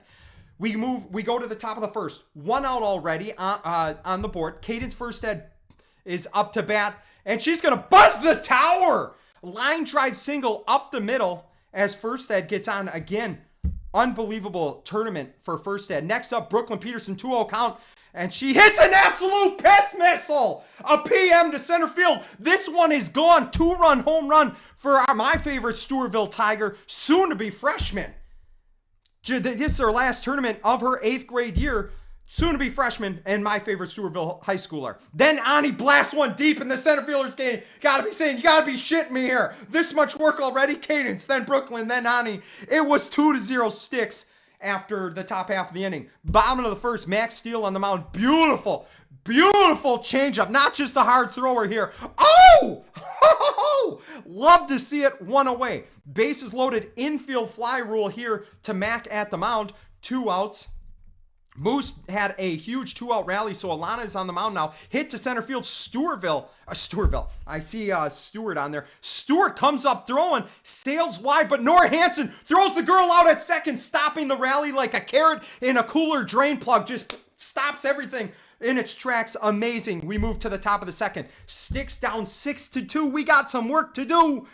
We go to the top of the first. One out already on the board. Cadence Firstead is up to bat, and she's going to buzz the tower. Line drive single up the middle as Firstead gets on again. Unbelievable tournament for Firstead. Next up, Brooklyn Peterson, 2-0 count, and she hits an absolute piss missile. A PM to center field. This one is gone. 2-run home run for my favorite Stewartville Tiger, soon to be freshman. This is her last tournament of her 8th grade year. Soon to be freshman and my favorite Stewartville high schooler. Then Ani blasts one deep in the center fielder's game. Gotta be saying, you gotta be shitting me here. This much work already. Cadence, then Brooklyn, then Ani. It was 2-0 Stix after the top half of the inning. Bottom of the first, Max Steele on the mound. Beautiful, beautiful changeup. Not just a hard thrower here. Oh! Love to see it. One away. Bases loaded, infield fly rule here to Mac at the mound. 2 outs. Moose had a huge 2-out rally, so Alana is on the mound now. Hit to center field, Stewartville. I see Stewart on there. Stewart comes up throwing, sails wide, but Nora Hansen throws the girl out at second, stopping the rally like a carrot in a cooler drain plug. Just stops everything in its tracks. Amazing. We move to the top of the second. Stix down 6-2. We got some work to do.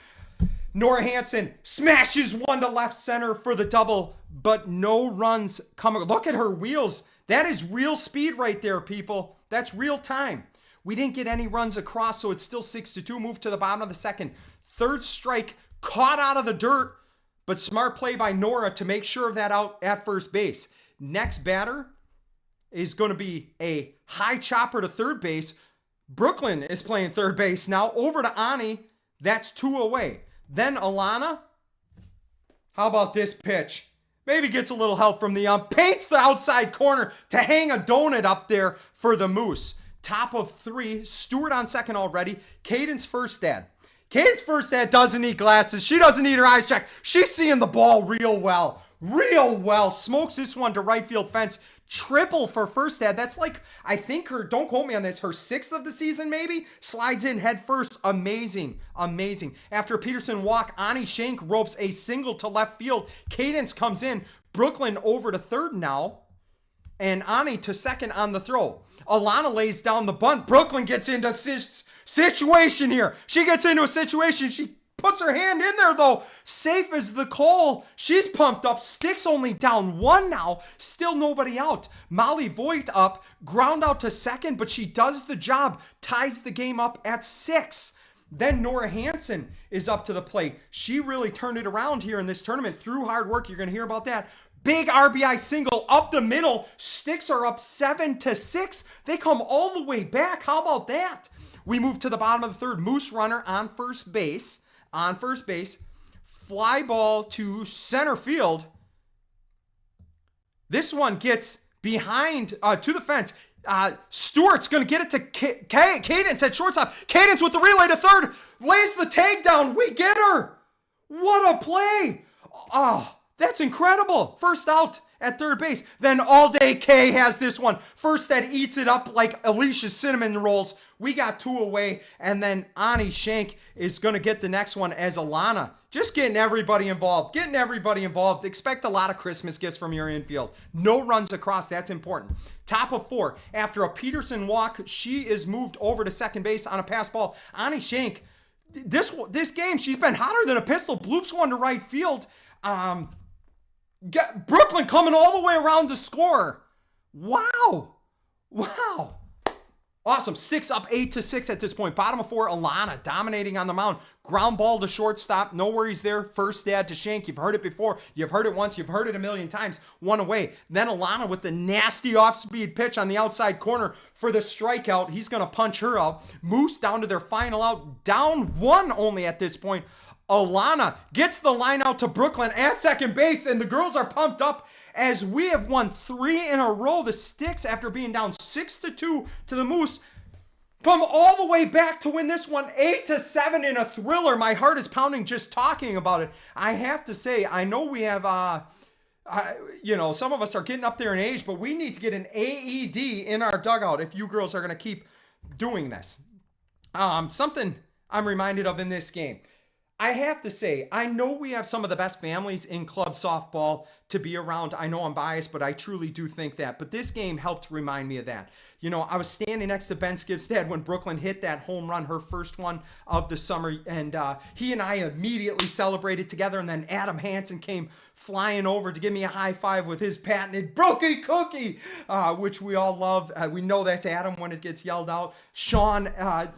Nora Hansen smashes one to left center for the double, but no runs coming. Look at her wheels. That is real speed right there, people. That's real time. We didn't get any runs across, so it's still 6-2. Move to the bottom of the second. Third strike, caught out of the dirt, but smart play by Nora to make sure of that out at first base. Next batter is going to be a high chopper to third base. Brooklyn is playing third base now. Over to Ani. That's 2 away. Then Alana, how about this pitch? Maybe gets a little help from the ump. Paints the outside corner to hang a donut up there for the Moose. Top of 3, Stewart on second already. Cadence Firstead. Cadence Firstead doesn't need glasses. She doesn't need her eyes checked. She's seeing the ball real well. Real well. Smokes this one to right field fence. Triple for Firstead. That's like, I think her, don't quote me on this, her 6th of the season maybe? Slides in head first. Amazing. Amazing. After a Peterson walk, Ani Shank ropes a single to left field. Cadence comes in. Brooklyn over to third now. And Ani to second on the throw. Alana lays down the bunt. Brooklyn gets into situation here. She gets into a situation. She puts her hand in there, though. Safe as the coal. She's pumped up. Stix only down 1 now. Still nobody out. Molly Voigt up. Ground out to second, but she does the job. Ties the game up at 6. Then Nora Hansen is up to the plate. She really turned it around here in this tournament through hard work. You're going to hear about that. Big RBI single up the middle. Stix are up 7-6. They come all the way back. How about that? We move to the bottom of the third. Moose runner on first base. Fly ball to center field. This one gets behind to the fence. Stewart's going to get it to Cadence at shortstop. Cadence with the relay to third. Lays the tag down. We get her. What a play. Oh, that's incredible. First out at third base. Then All Day K has this one. Firstead eats it up like Alicia's cinnamon rolls. We got 2 away, and then Ani Shank is going to get the next one as Alana. Just getting everybody involved. Expect a lot of Christmas gifts from your infield. No runs across. That's important. Top of 4. After a Peterson walk, she is moved over to second base on a pass ball. Ani Shank, this game, she's been hotter than a pistol. Bloops one to right field. Brooklyn coming all the way around to score. Wow. Awesome. Stix up 8-6 at this point. Bottom of 4, Alana dominating on the mound. Ground ball to shortstop. No worries there. Firstead to Shank. You've heard it before. You've heard it once. You've heard it a million times. 1 away. Then Alana with the nasty off-speed pitch on the outside corner for the strikeout. He's going to punch her out. Moose down to their final out. Down 1 only at this point. Alana gets the line out to Brooklyn at second base, and the girls are pumped up as we have won 3 in a row. The Stix, after being down 6-2 to the Moose, come all the way back to win this one 8-7 in a thriller. My heart is pounding just talking about it. I have to say, I know we have, some of us are getting up there in age, but we need to get an AED in our dugout if you girls are going to keep doing this. Something I'm reminded of in this game. I have to say, I know we have some of the best families in club softball to be around. I know I'm biased, but I truly do think that. But this game helped remind me of that. You know, I was standing next to Ben Skibstad when Brooklyn hit that home run, her first one of the summer, and he and I immediately celebrated together, and then Adam Hansen came flying over to give me a high five with his patented Brookie Cookie, which we all love. We know that's Adam when it gets yelled out. Sean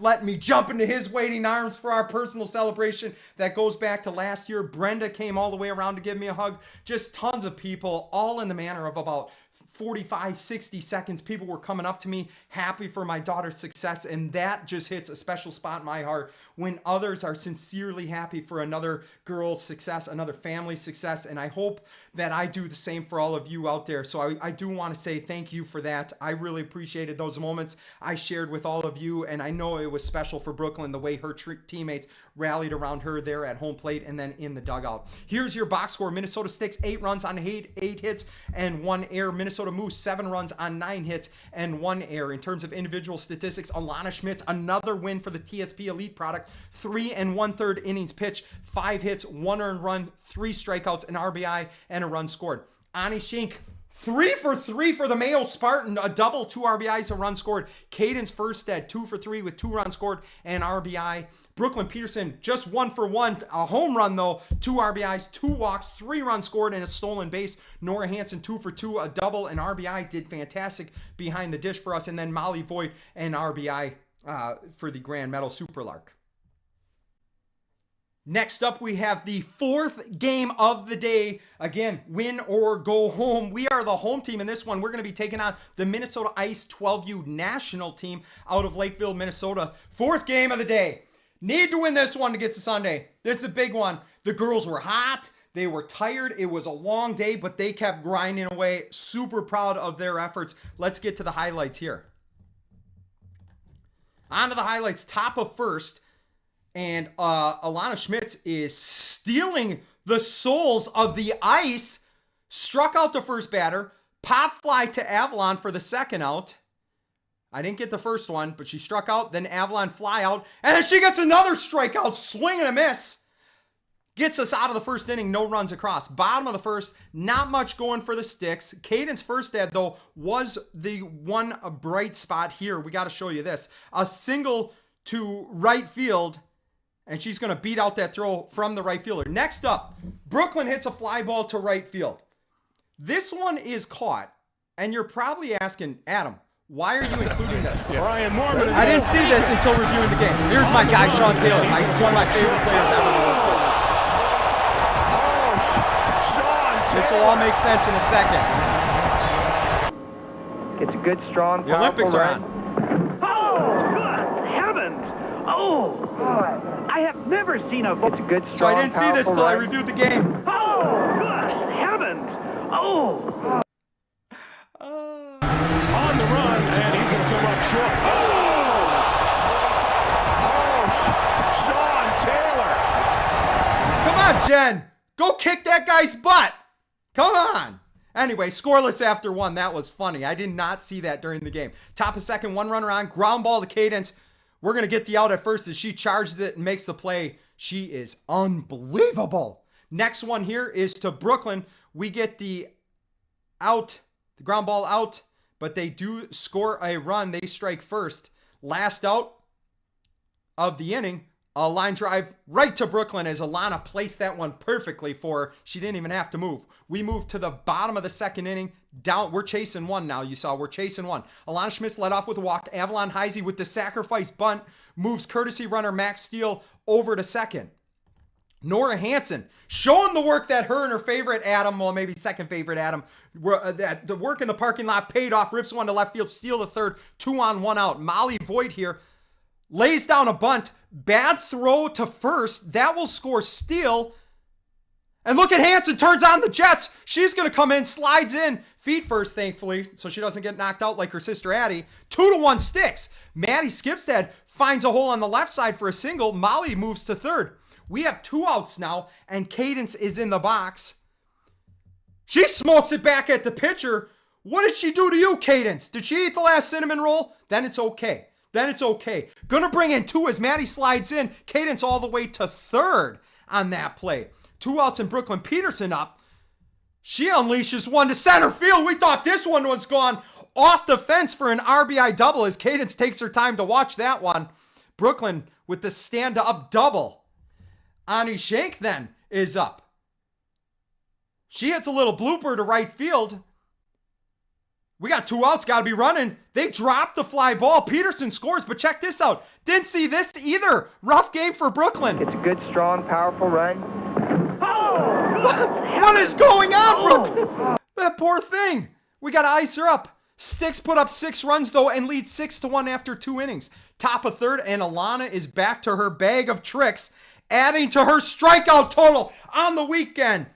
let me jump into his waiting arms for our personal celebration that goes back to last year. Brenda came all the way around to give me a hug. Just tons of people, all in the manner of about 45, 60 seconds. People were coming up to me, happy for my daughter's success, and that just hits a special spot in my heart when others are sincerely happy for another girl's success, another family's success, and I hope that I do the same for all of you out there. So I do want to say thank you for that. I really appreciated those moments I shared with all of you, and I know it was special for Brooklyn the way her teammates rallied around her there at home plate and then in the dugout. Here's your box score. Minnesota Stix 8 runs on 8 hits and 1 error. Minnesota Moose 7 runs on 9 hits and 1 error. In terms of individual statistics, Alana Schmitz, another win for the TSP Elite product. 3 1/3 innings pitched, 5 hits, 1 earned run, 3 strikeouts, an RBI, and a run scored. Ani Shink, 3 for 3 for the Mayo Spartan, a double, 2 RBIs, a run scored. Cadence Furstead, 2 for 3 with 2 runs scored and RBI. Brooklyn Peterson, just 1 for 1, a home run though, 2 RBIs, 2 walks, 3 runs scored, and a stolen base. Nora Hansen, 2 for 2, a double, and RBI, did fantastic behind the dish for us. And then Molly Voigt, an RBI for the Grand Metal Superlark. Next up, we have the 4th game of the day. Again, win or go home. We are the home team in this one. We're going to be taking on the Minnesota Ice 12U national team out of Lakeville, Minnesota. 4th game of the day. Need to win this one to get to Sunday. This is a big one. The girls were hot. They were tired. It was a long day, but they kept grinding away. Super proud of their efforts. Let's get to the highlights here. On to the highlights. Top of first. And Alana Schmitz is stealing the souls of the Ice. Struck out the first batter. Pop fly to Avalon for the second out. I didn't get the first one, but she struck out. Then Avalon fly out. And then she gets another strikeout. Swing and a miss. Gets us out of the first inning. No runs across. Bottom of the first. Not much going for the Stix. Cadence Furstead, though, was the one bright spot here. We got to show you this. A single to right field. And she's going to beat out that throw from the right fielder. Next up, Brooklyn hits a fly ball to right field. This one is caught. And you're probably asking, Adam, why are you including this? I didn't see this until reviewing the game. Here's my guy, Sean Taylor, one of my favorite players ever to work with. This will all make sense in a second. It's a good, strong, The Olympics are on. Oh, good heavens! Oh, I have never seen a... It's a good, strong, So I didn't see this powerful till I run. reviewed the game. Oh, good heavens! Oh! On the run, and he's going to come up short. Sean Taylor. Come on, Jen. Go kick that guy's butt. Come on. Anyway, scoreless after 1. That was funny. I did not see that during the game. Top of second, 1 runner on. Ground ball to Cadence. We're going to get the out at first as she charges it and makes the play. She is unbelievable. Next one here is to Brooklyn. We get the out, the ground ball out, but they do score a run. They strike first. Last out of the inning, a line drive right to Brooklyn as Alana placed that one perfectly for her. She didn't even have to move. We move to the bottom of the second inning. Down, we're chasing 1 now. You saw we're chasing 1. Alana Schmitz led off with a walk. Avalon Heisey with the sacrifice bunt moves courtesy runner Max Steele over to second. Nora Hansen showing the work that her and her favorite Adam, well maybe second favorite Adam, that the work in the parking lot paid off. Rips one to left field, steal the third, 2 on 1 out. Molly Voigt here lays down a bunt, bad throw to first. That will score Steele. And look at Hansen, turns on the Jets. She's going to come in, slides in, feet first, thankfully, so she doesn't get knocked out like her sister Addie. 2-1 Stix. Maddie Skipstead finds a hole on the left side for a single. Molly moves to third. We have 2 outs now, and Cadence is in the box. She smokes it back at the pitcher. What did she do to you, Cadence? Did she eat the last cinnamon roll? Then it's okay. Gonna bring in 2 as Maddie slides in. Cadence all the way to third on that play. 2 outs and Brooklyn Peterson up. She unleashes one to center field. We thought this one was gone off the fence for an RBI double as Cadence takes her time to watch that one. Brooklyn with the stand-up double. Ani Shank then is up. She hits a little blooper to right field. We got 2 outs, got to be running. They dropped the fly ball. Peterson scores, but check this out. Didn't see this either. Rough game for Brooklyn. It's a good, strong, powerful run. What is going on, Brooklyn? That poor thing. We got to ice her up. Stix put up 6 runs, though, and leads 6-1 after 2 innings. Top of third, and Alana is back to her bag of tricks, adding to her strikeout total on the weekend.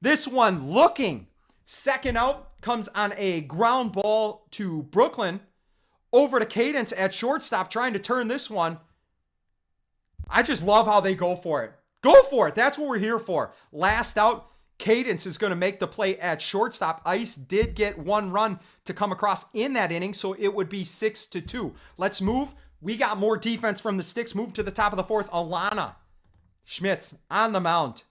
This one looking. Second out comes on a ground ball to Brooklyn. Over to Cadence at shortstop, trying to turn this one. I just love how they go for it. Go for it. That's what we're here for. Last out, Cadence is going to make the play at shortstop. Ice did get 1 run to come across in that inning, so it would be 6-2. Let's move. We got more defense from the Stix. Move to the top of the 4th. Alana Schmitz on the mound.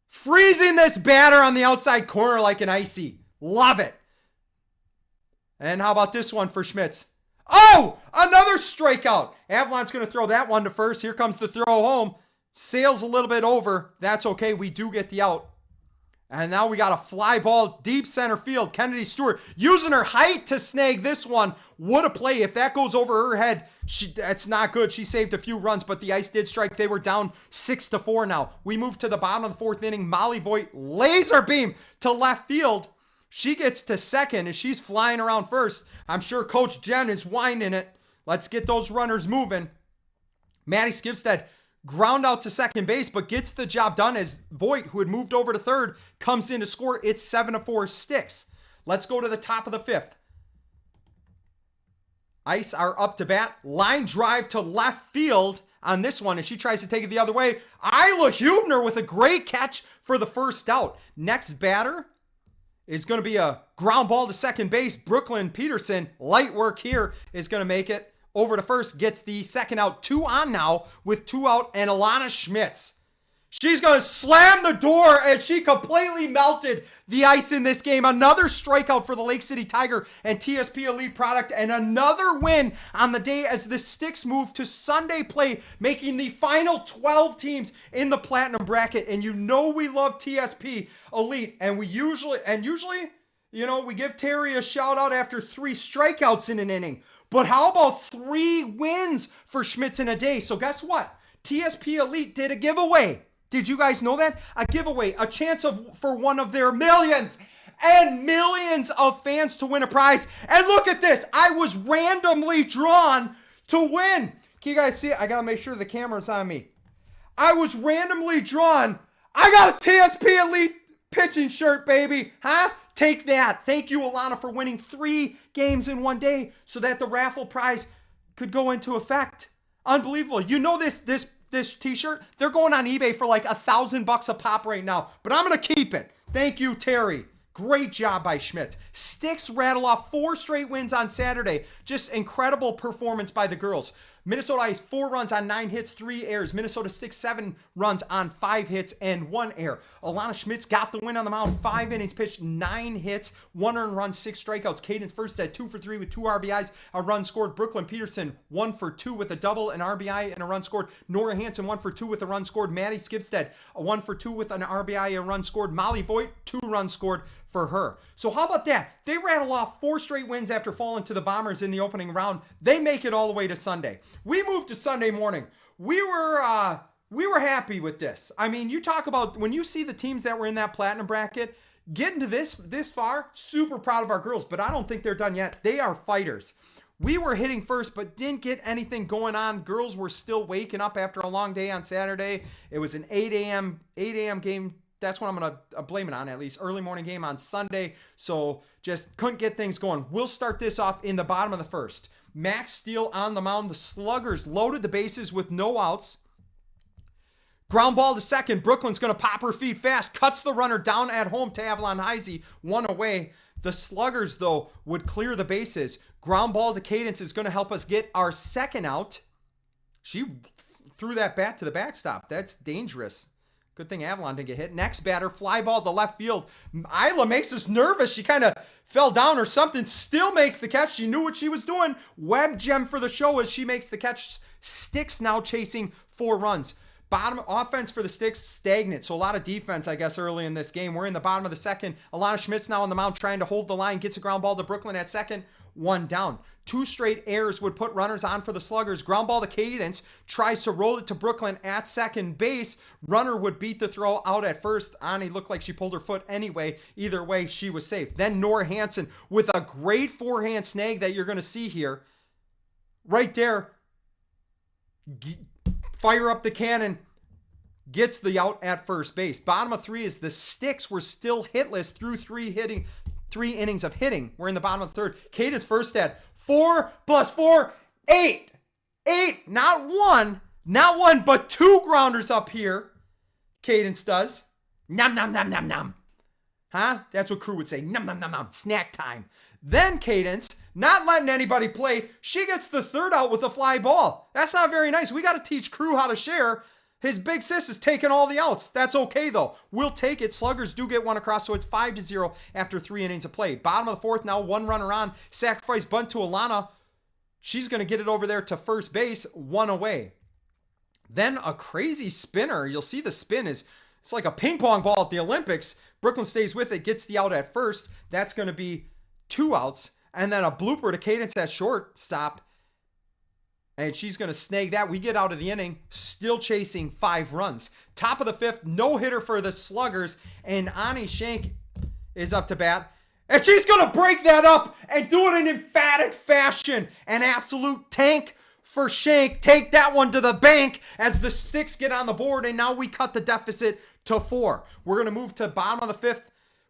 Freezing this batter on the outside corner like an icy. Love it. And how about this one for Schmitz? Oh, another strikeout. Avalon's going to throw that one to first. Here comes the throw home. Sails a little bit over. That's okay. We do get the out. And now we got a fly ball deep center field. Kennedy Stewart using her height to snag this one. What a play. If that goes over her head, that's not good. She saved a few runs, but the Ice did strike. They were down 6-4 now. We move to the bottom of the 4th inning. Molly Voigt laser beam to left field. She gets to second and she's flying around first. I'm sure Coach Jen is whining it. Let's get those runners moving. Maddie Skipstead ground out to second base, but gets the job done as Voigt, who had moved over to third, comes in to score. It's 7-4 Stix. Let's go to the top of the 5th. Ice are up to bat. Line drive to left field on this one, and she tries to take it the other way. Isla Hubner with a great catch for the first out. Next batter is going to be a ground ball to second base. Brooklyn Peterson, light work here, is going to make it. Over to first, gets the second out. 2 on now with 2 out, and Alana Schmitz. She's going to slam the door, and she completely melted the ice in this game. Another strikeout for the Lake City Tiger and TSP Elite product, and another win on the day as the Stix move to Sunday play, making the final 12 teams in the Platinum bracket. And you know we love TSP Elite, and usually, you know, we give Terry a shout out after 3 strikeouts in an inning. But how about 3 wins for Schmitz in a day? So guess what? TSP Elite did a giveaway. Did you guys know that? A giveaway, a chance for one of their millions and millions of fans to win a prize. And look at this. I was randomly drawn to win. Can you guys see it? I got to make sure the camera's on me. I was randomly drawn. I got a TSP Elite pitching shirt, baby. Huh? Take that. Thank you, Alana, for winning 3 games in one day so that the raffle prize could go into effect. Unbelievable. You know this t-shirt? They're going on eBay for like $1,000 a pop right now, but I'm going to keep it. Thank you, Terry. Great job by Schmidt. Stix rattle off 4 straight wins on Saturday. Just incredible performance by the girls. Minnesota Ice 4 runs on 9 hits, 3 errors. Minnesota Stix 7 runs on 5 hits and 1 error. Alana Schmitz got the win on the mound. 5 innings pitched, 9 hits, 1 earned run, 6 strikeouts. Cadence first at 2 for 3 with 2 RBIs, a run scored. Brooklyn Peterson 1 for 2 with a double, an RBI, and a run scored. Nora Hansen 1 for 2 with a run scored. Maddie Skipstead 1 for 2 with an RBI and a run scored. Molly Voigt 2 runs scored for her. So how about that? They rattle off 4 straight wins after falling to the Bombers in the opening round. They make it all the way to Sunday. We moved to Sunday morning. We were happy with this. I mean, you talk about when you see the teams that were in that platinum bracket getting to this far, super proud of our girls, but I don't think they're done yet. They are fighters. We were hitting first, but didn't get anything going on. Girls were still waking up after a long day on Saturday. It was an 8 a.m. game. That's what I'm going to blame it on, at least. Early morning game on Sunday. So just couldn't get things going. We'll start this off in the bottom of the first. Max Steele on the mound. The Sluggers loaded the bases with no outs. Ground ball to second. Brooklyn's going to pop her feet fast. Cuts the runner down at home to Avalon Heisey. 1 away. The Sluggers, though, would clear the bases. Ground ball to Cadence is going to help us get our second out. She threw that bat to the backstop. That's dangerous. Good thing Avalon didn't get hit. Next batter, fly ball to left field. Isla makes us nervous. She kind of fell down or something. Still makes the catch. She knew what she was doing. Web gem for the show as she makes the catch. Stix now chasing 4 runs. Bottom offense for the Stix, stagnant. So a lot of defense, I guess, early in this game. We're in the bottom of the second. Alana Schmidt's now on the mound trying to hold the line. Gets a ground ball to Brooklyn at second. 1 down. 2 straight errors would put runners on for the Sluggers. Ground ball to Cadence. Tries to roll it to Brooklyn at second base. Runner would beat the throw out at first. Ani looked like she pulled her foot anyway. Either way, she was safe. Then Nora Hansen with a great forehand snag that you're going to see here. Right there. Fire up the cannon. Gets the out at first base. Bottom of 3 is the Stix were still hitless through 3 innings of hitting. We're in the bottom of the third. Cadence first at 4 + 4, 8. 8, not one, but 2 grounders up here. Cadence does. Nom, nom, nom, nom, nom. Huh? That's what crew would say. Nom, nom, nom, nom. Snack time. Then Cadence, not letting anybody play, she gets the third out with a fly ball. That's not very nice. We got to teach crew how to share. His big sis is taking all the outs. That's okay, though. We'll take it. Sluggers do get 1 across, so it's 5-0 after 3 innings of play. Bottom of the fourth now, 1 runner on. Sacrifice bunt to Alana. She's going to get it over there to first base, 1 away. Then a crazy spinner. You'll see the spin it's like a ping pong ball at the Olympics. Brooklyn stays with it, gets the out at first. That's going to be 2 outs. And then a blooper to Cadence at shortstop. And she's going to snag that. We get out of the inning, still chasing 5 runs. Top of the 5th, no hitter for the Sluggers. And Ani Shank is up to bat. And she's going to break that up and do it in emphatic fashion. An absolute tank for Shank. Take that one to the bank as the Stix get on the board. And now we cut the deficit to 4. We're going to move to bottom of the 5th.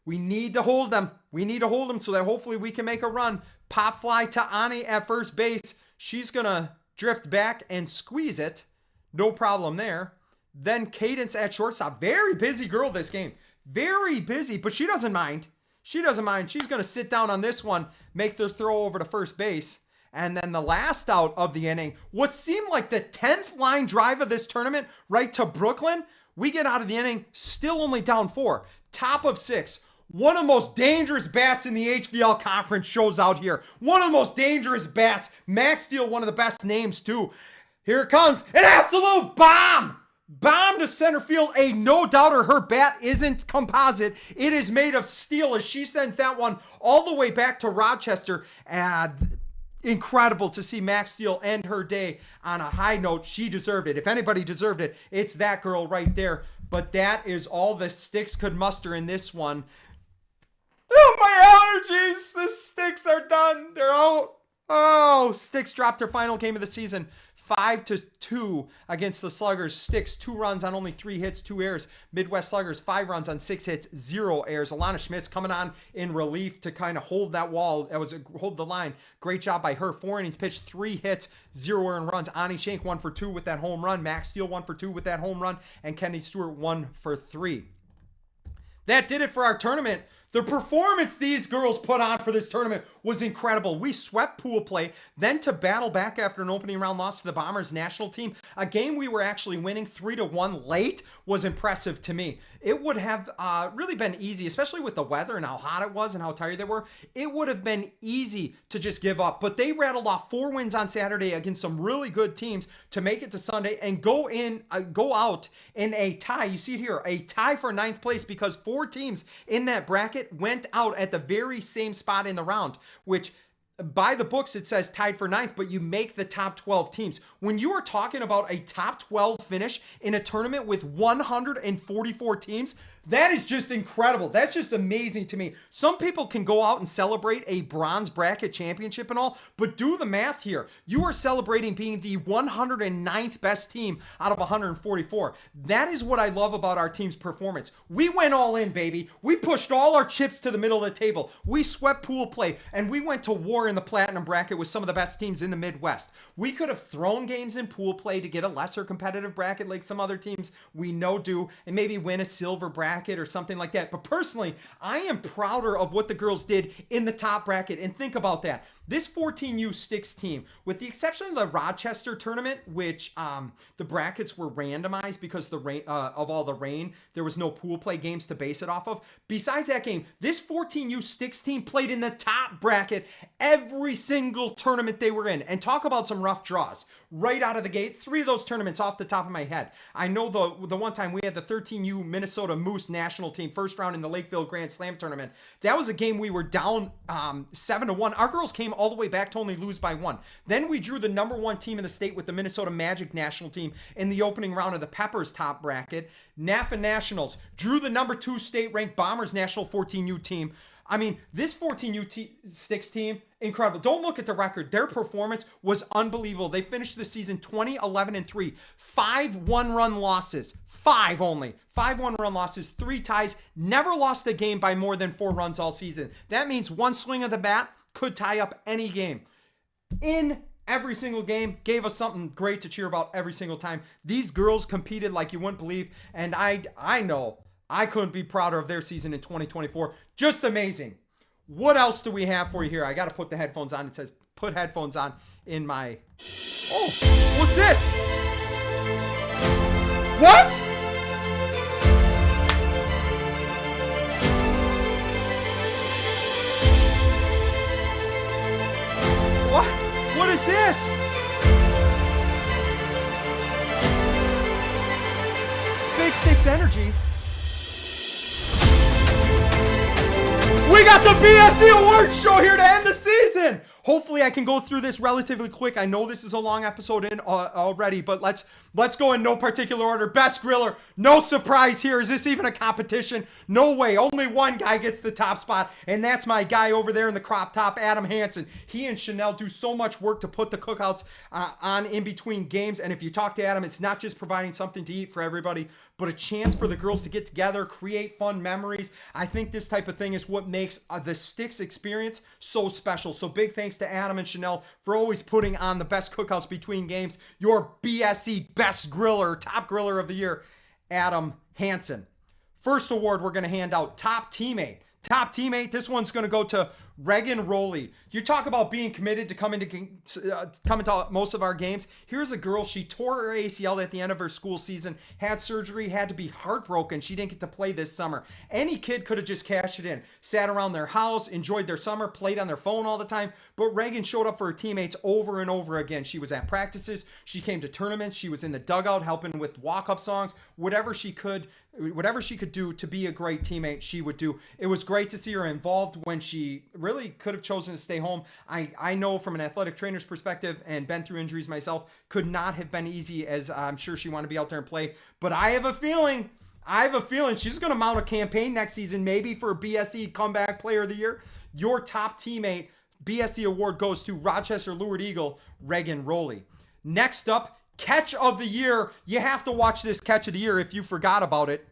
We need to hold them. We need to hold them so that hopefully we can make a run. Pop fly to Ani at first base. She's going to drift back and squeeze it. No problem there. Then Cadence at shortstop. Very busy girl this game. Very busy, but she doesn't mind. She doesn't mind. She's going to sit down on this one, make the throw over to first base. And then the last out of the inning, what seemed like the 10th line drive of this tournament, right to Brooklyn. We get out of the inning, still only down 4. Top of 6. One of the most dangerous bats in the HVL conference shows out here. One of the most dangerous bats. Max Steele, one of the best names too. Here it comes. An absolute bomb. Bomb to center field. A no-doubter. Her bat isn't composite. It is made of steel as she sends that one all the way back to Rochester. And incredible to see Max Steele end her day on a high note. She deserved it. If anybody deserved it, it's that girl right there. But that is all the Stix could muster in this one. Oh, my allergies. The Stix are done. They're out. Oh, Stix dropped their final game of the season. 5-2 against the Sluggers. Stix 2 runs on only 3 hits, 2 errors. Midwest Sluggers 5 runs on 6 hits, 0 errors. Alana Schmidt's coming on in relief to kind of hold that wall. Hold the line. Great job by her. 4 innings pitched, 3 hits, 0 earned runs. Ani Shank 1 for 2 with that home run. Max Steele 1 for 2 with that home run. And Kenny Stewart 1 for 3. That did it for our tournament. The performance these girls put on for this tournament was incredible. We swept pool play, then to battle back after an opening round loss to the Bombers national team. A game we were actually winning 3-1 late was impressive to me. It would have really been easy, especially with the weather and how hot it was and how tired they were. It would have been easy to just give up. But they rattled off 4 wins on Saturday against some really good teams to make it to Sunday and go out in a tie. You see it here, a tie for 9th place because 4 teams in that bracket went out at the very same spot in the round, which by the books it says tied for 9th, but you make the top 12 teams. When you are talking about a top 12 finish in a tournament with 144 teams, That is just incredible. That's just amazing to me. Some people can go out and celebrate a bronze bracket championship and all, but do the math here. You are celebrating being the 109th best team out of 144. That is what I love about our team's performance. We went all in, baby. We pushed all our chips to the middle of the table. We swept pool play, and we went to war in the platinum bracket with some of the best teams in the Midwest. We could have thrown games in pool play to get a lesser competitive bracket like some other teams we know do, and maybe win a silver bracket or something like that. But personally, I am prouder of what the girls did in the top bracket. And think about that. This 14U Stix team, with the exception of the Rochester tournament, which the brackets were randomized because the rain, of all the rain, there was no pool play games to base it off of. Besides that game, this 14U Stix team played in the top bracket every single tournament they were in. And talk about some rough draws. Right out of the gate, 3 of those tournaments off the top of my head. I know the one time we had the 13U Minnesota Moose national team first round in the Lakeville Grand Slam tournament. That was a game we were down 7-1. Our girls came all the way back to only lose by 1. Then we drew the number 1 team in the state with the Minnesota Magic national team in the opening round of the Peppers top bracket. NAFA Nationals drew the number 2 state ranked Bombers national 14U team. I mean, this 14U Stix team, incredible. Don't look at the record. Their performance was unbelievable. They finished the season 20-11-3. 5 one-run losses. 5 only. 5 one-run losses, 3 ties. Never lost a game by more than 4 runs all season. That means one swing of the bat could tie up any game. In every single game, gave us something great to cheer about every single time. These girls competed like you wouldn't believe, and I know I couldn't be prouder of their season in 2024. Just amazing. What else do we have for you here? I got to put the headphones on. It says put headphones on in my... Oh, what's this? What? What is this? Big Stix Energy. We got the BSE Award Show here to end the season. Hopefully I can go through this relatively quick. I know this is a long episode already, but let's go in no particular order. Best griller, no surprise here. Is this even a competition? No way. Only one guy gets the top spot, and that's my guy over there in the crop top, Adam Hansen. He and Chanel do so much work to put the cookouts on in between games, and if you talk to Adam, it's not just providing something to eat for everybody, but a chance for the girls to get together, create fun memories. I think this type of thing is what makes the Stix experience so special. So big thanks to Adam and Chanel for always putting on the best cookouts between games. Your BSE best griller, top griller of the year, Adam Hansen. First award we're going to hand out, top teammate. Top teammate, this one's going to go to Regan Rowley. You talk about being committed to coming to most of our games. Here's a girl, she tore her ACL at the end of her school season, had surgery, had to be heartbroken. She didn't get to play this summer. Any kid could have just cashed it in, sat around their house, enjoyed their summer, played on their phone all the time. But Regan showed up for her teammates over and over again. She was at practices, she came to tournaments, she was in the dugout helping with walk-up songs, whatever she could do to be a great teammate, she would do. It was great to see her involved when she really could have chosen to stay home. I know from an athletic trainer's perspective, and been through injuries myself, could not have been easy, as I'm sure she wanted to be out there and play. But I have a feeling she's going to mount a campaign next season, maybe for BSE Comeback Player of the Year. Your top teammate, BSE award goes to Rochester Lured Eagle, Regan Rowley. Next up, Catch of the Year. You have to watch this Catch of the Year if you forgot about it.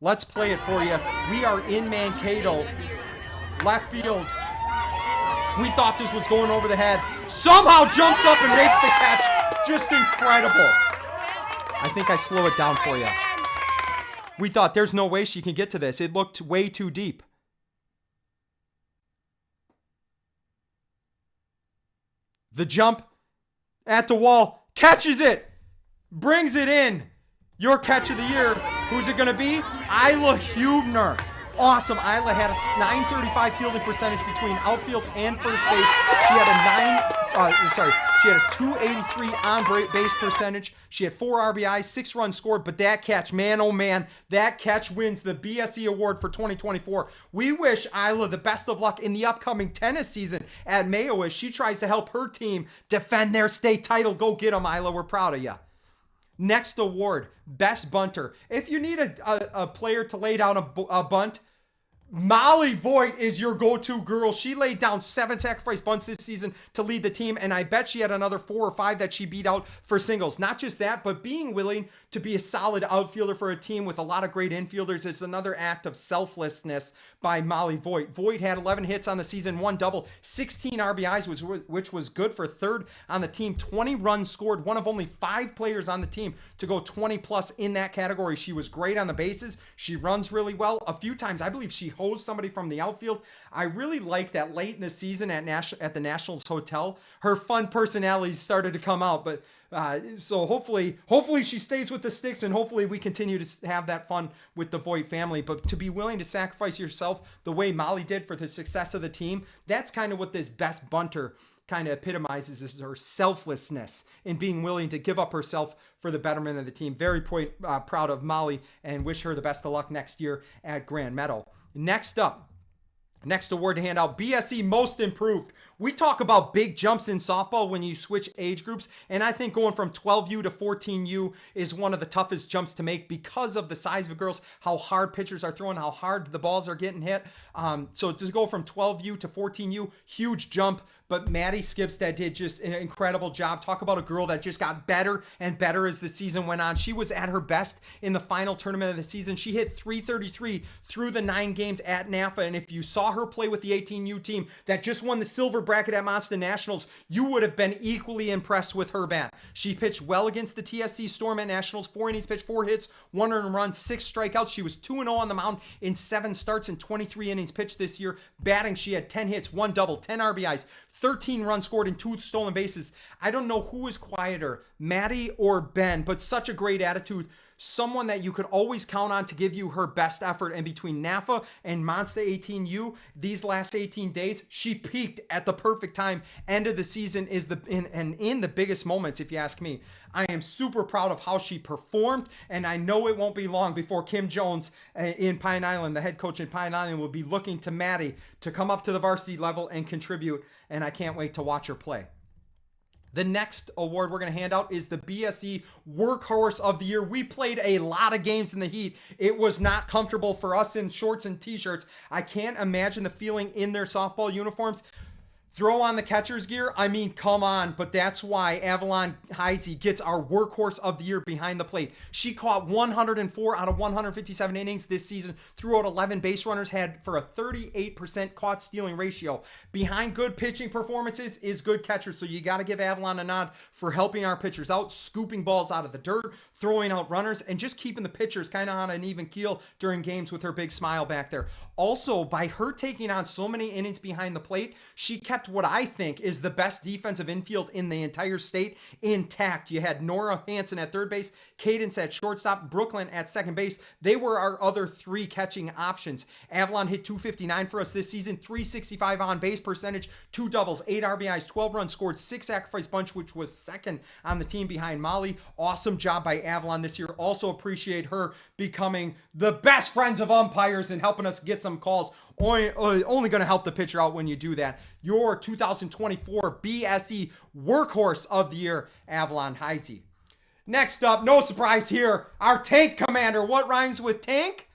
Let's play it for you. We are in Mankato, left field. We thought this was going over the head. Somehow jumps up and makes the catch. Just incredible. I think I slow it down for you. We thought there's no way she can get to this. It looked way too deep. The jump at the wall, catches it, brings it in. Your catch of the year, who's it going to be? Isla Hubner. Awesome. Isla had a 935 fielding percentage between outfield and first base. She had a 283 on base percentage. She had 4 RBIs, 6 runs scored, but that catch, man, oh man, that catch wins the BSE award for 2024. We wish Isla the best of luck in the upcoming tennis season at Mayo as she tries to help her team defend their state title. Go get them, Isla. We're proud of you. Next award, Best Bunter. If you need a player to lay down a bunt, Molly Voigt is your go-to girl. She laid down 7 sacrifice bunts this season to lead the team, and I bet she had another 4 or 5 that she beat out for singles. Not just that, but being willing to be a solid outfielder for a team with a lot of great infielders is another act of selflessness by Molly Voigt. Voigt had 11 hits on the season, 1 double, 16 RBIs, which was good for third on the team. 20 runs scored, one of only 5 players on the team to go 20 plus in that category. She was great on the bases. She runs really well. A few times, I believe she hosed somebody from the outfield. I really like that late in the season at the Nationals Hotel, her fun personality started to come out. But so hopefully she stays with the Stix, and hopefully we continue to have that fun with the Voigt family. But to be willing to sacrifice yourself the way Molly did for the success of the team, that's kind of what this Best Bunter kind of epitomizes, is her selflessness in being willing to give up herself for the betterment of the team. Very proud of Molly, and wish her the best of luck next year at Grand Meadow. Next up, next award to hand out, BSE Most Improved. We talk about big jumps in softball when you switch age groups, and I think going from 12U to 14U is one of the toughest jumps to make because of the size of the girls, how hard pitchers are throwing, how hard the balls are getting hit. So to go from 12U to 14U, huge jump. But Maddie Skipstead did just an incredible job. Talk about a girl that just got better and better as the season went on. She was at her best in the final tournament of the season. She hit .333 through the 9 games at NAFA. And if you saw her play with the 18U team that just won the silver bracket at Monster Nationals, you would have been equally impressed with her bat. She pitched well against the TSC Storm at Nationals. 4 innings pitched, 4 hits, 1 earned run, 6 strikeouts. She was 2-0 on the mound in 7 starts and 23 innings pitched this year. Batting, she had 10 hits, 1 double, 10 RBIs, 13 runs scored and 2 stolen bases. I don't know who is quieter, Maddie or Ben, but such a great attitude. Someone that you could always count on to give you her best effort. And between NAFA and Monster 18U, these last 18 days, she peaked at the perfect time. End of the season is in the biggest moments, if you ask me. I am super proud of how she performed, and I know it won't be long before Kim Jones in Pine Island, the head coach in Pine Island, will be looking to Maddie to come up to the varsity level and contribute, and I can't wait to watch her play. The next award we're going to hand out is the BSE Workhorse of the Year. We played a lot of games in the heat. It was not comfortable for us in shorts and t-shirts. I can't imagine the feeling in their softball uniforms. Throw on the catcher's gear. I mean, come on. But that's why Avalon Heisey gets our Workhorse of the Year behind the plate. She caught 104 out of 157 innings this season, threw out 11 base runners, had for a 38% caught stealing ratio. Behind good pitching performances is good catchers. So you got to give Avalon a nod for helping our pitchers out, scooping balls out of the dirt, throwing out runners, and just keeping the pitchers kind of on an even keel during games with her big smile back there. Also, by her taking on so many innings behind the plate, she kept what I think is the best defensive infield in the entire state intact. You had Nora Hansen at third base, Cadence at shortstop, Brooklyn at second base. They were our other 3 catching options. Avalon hit .259 for us this season, .365 on base percentage, 2 doubles, 8 RBIs, 12 runs scored, 6 sacrifice bunch, which was second on the team behind Molly. Awesome job by Avalon this year. Also appreciate her becoming the best friends of umpires and helping us get some calls. Only going to help the pitcher out when you do that. Your 2024 BSE Workhorse of the Year, Avalon Heisey. Next up, no surprise here, our tank commander. What rhymes with tank?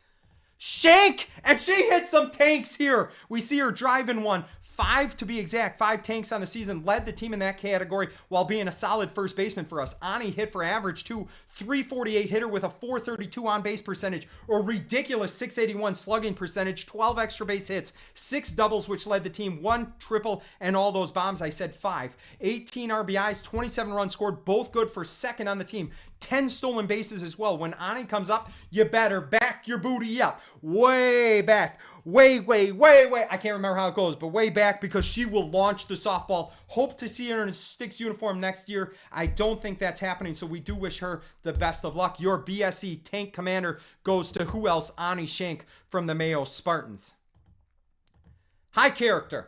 Shank! And she hit some tanks here. We see her driving one. 5 to be exact, 5 tanks on the season, led the team in that category while being a solid first baseman for us. Ani hit for average too, 348 hitter with a 432 on base percentage, or ridiculous 681 slugging percentage, 12 extra base hits, 6 doubles, which led the team, 1 triple, and all those bombs. I said 5. 18 RBIs, 27 runs scored, both good for second on the team. 10 stolen bases as well. When Ani comes up, you better back your booty up. Way back. Way. I can't remember how it goes, but way back, because she will launch the softball. Hope to see her in a Stix uniform next year. I don't think that's happening, so we do wish her the best of luck. Your BSE tank commander goes to who else? Ani Shank from the Mayo Spartans. High character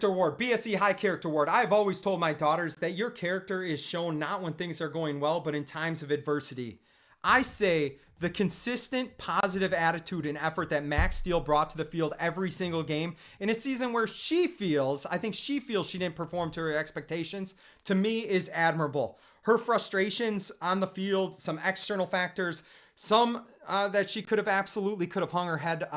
award, BSE High Character Award. I've always told my daughters that your character is shown not when things are going well, but in times of adversity. I say the consistent positive attitude and effort that Max Steele brought to the field every single game in a season where I think she feels she didn't perform to her expectations, to me is admirable. her frustrations on the field, some external factors, some that she could have hung her head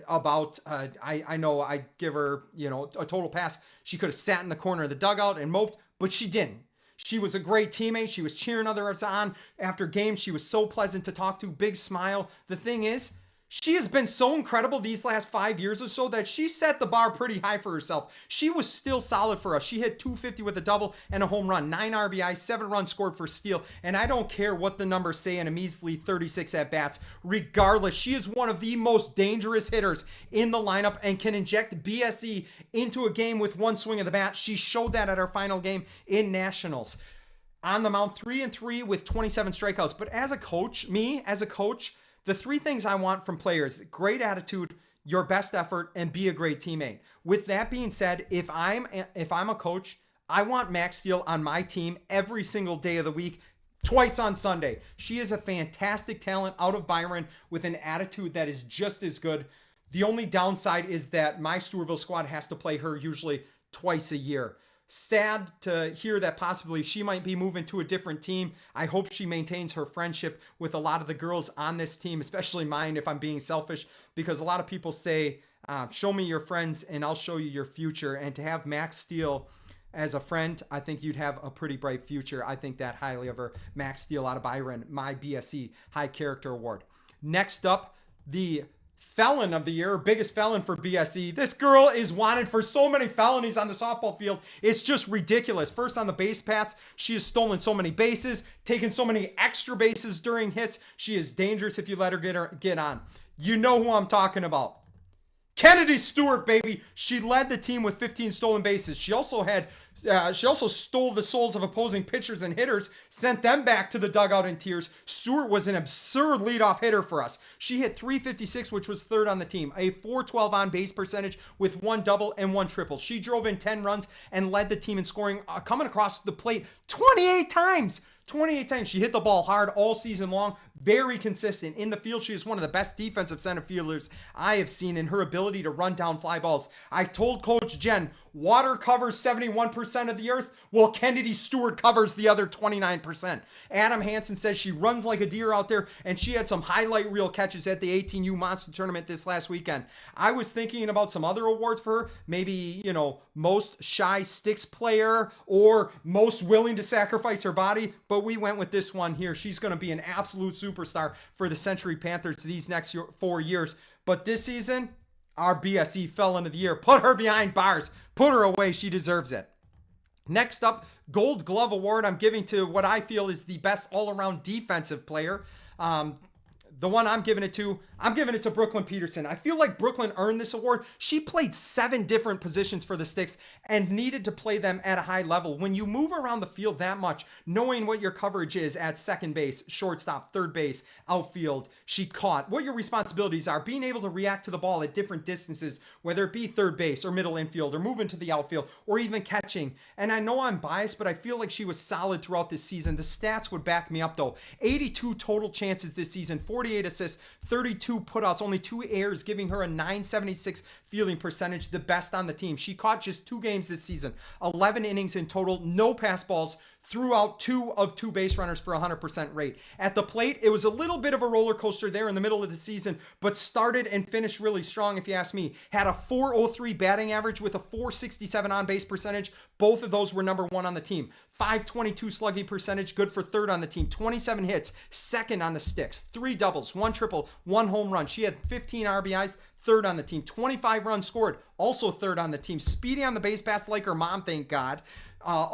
about. I know I give her, a total pass. She could have sat in the corner of the dugout and moped, but she didn't. She was a great teammate. She was cheering others on after games. She was so pleasant to talk to. Big smile. The thing is, she has been so incredible these last 5 years or so that she set the bar pretty high for herself. She was still solid for us. She hit 250 with a double and a home run, 9 RBI, 7 runs scored for steal. And I don't care what the numbers say in a measly 36 at-bats. Regardless, she is one of the most dangerous hitters in the lineup and can inject BSE into a game with one swing of the bat. She showed that at her final game in Nationals. On the mound, 3-3 with 27 strikeouts. But as a coach, the 3 things I want from players: great attitude, your best effort, and be a great teammate. With that being said, if I'm a coach, I want Max Steel on my team every single day of the week, twice on Sunday. She is a fantastic talent out of Byron with an attitude that is just as good. The only downside is that my Stewartville squad has to play her usually twice a year. Sad to hear that possibly she might be moving to a different team. I hope she maintains her friendship with a lot of the girls on this team, especially mine if I'm being selfish, because a lot of people say, show me your friends and I'll show you your future. And to have Max Steel as a friend, I think you'd have a pretty bright future. I think that highly of her. Max Steel out of Byron, my BSE High Character Award. Next up, the Felon of the Year, biggest felon for BSE. This girl is wanted for so many felonies on the softball field. It's just ridiculous. First on the base path, she has stolen so many bases, taken so many extra bases during hits. She is dangerous if you let her get on. You know who I'm talking about. Kennedy Stewart, baby. She led the team with 15 stolen bases. She also stole the souls of opposing pitchers and hitters, sent them back to the dugout in tears. Stewart was an absurd leadoff hitter for us. She hit .356, which was 3rd on the team, a .412 on base percentage with 1 double and 1 triple. She drove in 10 runs and led the team in scoring, coming across the plate 28 times. 28 times. She hit the ball hard all season long. Very consistent. In the field, she is one of the best defensive center fielders I have seen in her ability to run down fly balls. I told Coach Jen, water covers 71% of the earth, while Kennedy Stewart covers the other 29%. Adam Hansen says she runs like a deer out there, and she had some highlight reel catches at the 18U Monster Tournament this last weekend. I was thinking about some other awards for her, maybe, most shy Stix player or most willing to sacrifice her body, but we went with this one here. She's going to be an absolute superstar for the Century Panthers these next 4 years. But this season, our BSE Felon of the Year. Put her behind bars. Put her away. She deserves it. Next up, Gold Glove Award I'm giving to what I feel is the best all-around defensive player. The one I'm giving it to Brooklyn Peterson. I feel like Brooklyn earned this award. She played 7 different positions for the Stix and needed to play them at a high level. When you move around the field that much, knowing what your coverage is at second base, shortstop, third base, outfield, she caught, what your responsibilities are, being able to react to the ball at different distances, whether it be third base or middle infield or moving to the outfield or even catching. And I know I'm biased, but I feel like she was solid throughout this season. The stats would back me up though. 82 total chances this season, 48 assists, 32 putouts, only 2 errors, giving her a .976 fielding percentage, the best on the team. She caught just 2 games this season, 11 innings in total, no pass balls, threw out 2 of 2 base runners for 100% rate. At the plate, it was a little bit of a roller coaster there in the middle of the season, but started and finished really strong if you ask me. Had a .403 batting average with a .467 on base percentage. Both of those were number 1 on the team. .522 slugging percentage, good for 3rd on the team. 27 hits, 2nd on the Stix. 3 doubles, 1 triple, 1 home run. She had 15 RBIs, 3rd on the team. 25 runs scored, also 3rd on the team. Speedy on the base pass like her mom, thank God.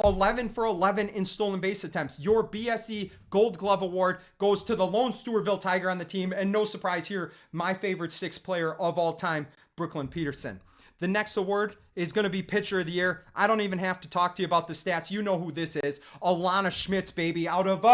11 for 11 in stolen base attempts. Your BSE Gold Glove Award goes to the lone Stewartville Tiger on the team, and no surprise here, my favorite Stix player of all time, Brooklyn Peterson. The next award is going to be Pitcher of the Year. I don't even have to talk to you about the stats. You know who this is. Alana Schmitz, baby, out of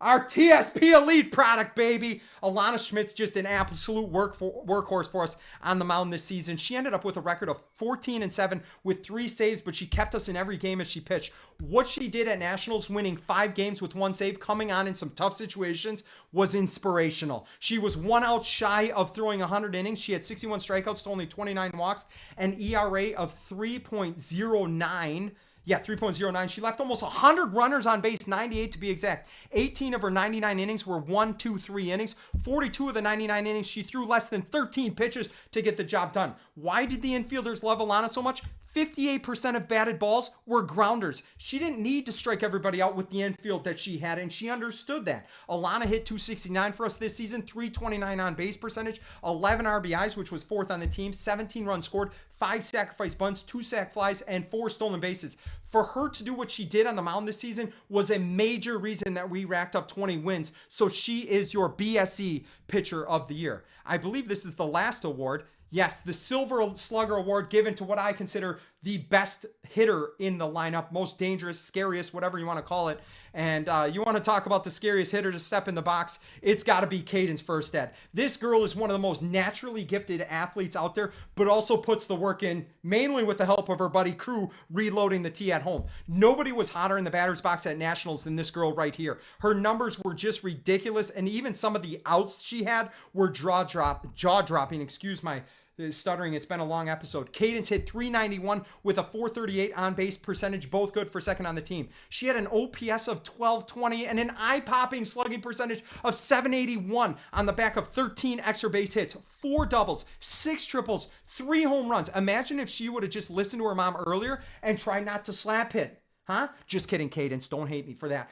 our TSP Elite product, baby. Alana Schmitz, just an absolute workhorse for us on the mound this season. She ended up with a record of 14-7 with 3 saves, but she kept us in every game as she pitched. What she did at Nationals, winning 5 games with 1 save, coming on in some tough situations, was inspirational. She was 1 out shy of throwing 100 innings. She had 61 strikeouts to only 29 walks, an ERA of 3.09. Yeah, 3.09. She left almost 100 runners on base, 98 to be exact. 18 of her 99 innings were 1, 2, 3 innings. 42 of the 99 innings, she threw less than 13 pitches to get the job done. Why did the infielders love Alana so much? 58% of batted balls were grounders. She didn't need to strike everybody out with the infield that she had, and she understood that. Alana hit 269 for us this season, 329 on base percentage, 11 RBIs, which was 4th on the team, 17 runs scored, 5 sacrifice bunts, 2 sac flies, and 4 stolen bases. For her to do what she did on the mound this season was a major reason that we racked up 20 wins. So she is your BSE Pitcher of the Year. I believe this is the last award. Yes, the Silver Slugger Award given to what I consider the best hitter in the lineup, most dangerous, scariest, whatever you want to call it. And you want to talk about the scariest hitter to step in the box, it's got to be Cadence Furstead. This girl is one of the most naturally gifted athletes out there, but also puts the work in, mainly with the help of her buddy Crew reloading the tee at home. Nobody was hotter in the batter's box at Nationals than this girl right here. Her numbers were just ridiculous, and even some of the outs she had were jaw-dropping, excuse my stuttering. It's been a long episode. Cadence hit 391 with a 438 on base percentage, both good for second on the team. She had an OPS of 1220 and an eye-popping slugging percentage of 781 on the back of 13 extra base hits, 4 doubles, 6 triples, 3 home runs. Imagine if she would have just listened to her mom earlier and tried not to slap hit. Huh? Just kidding, Cadence. Don't hate me for that.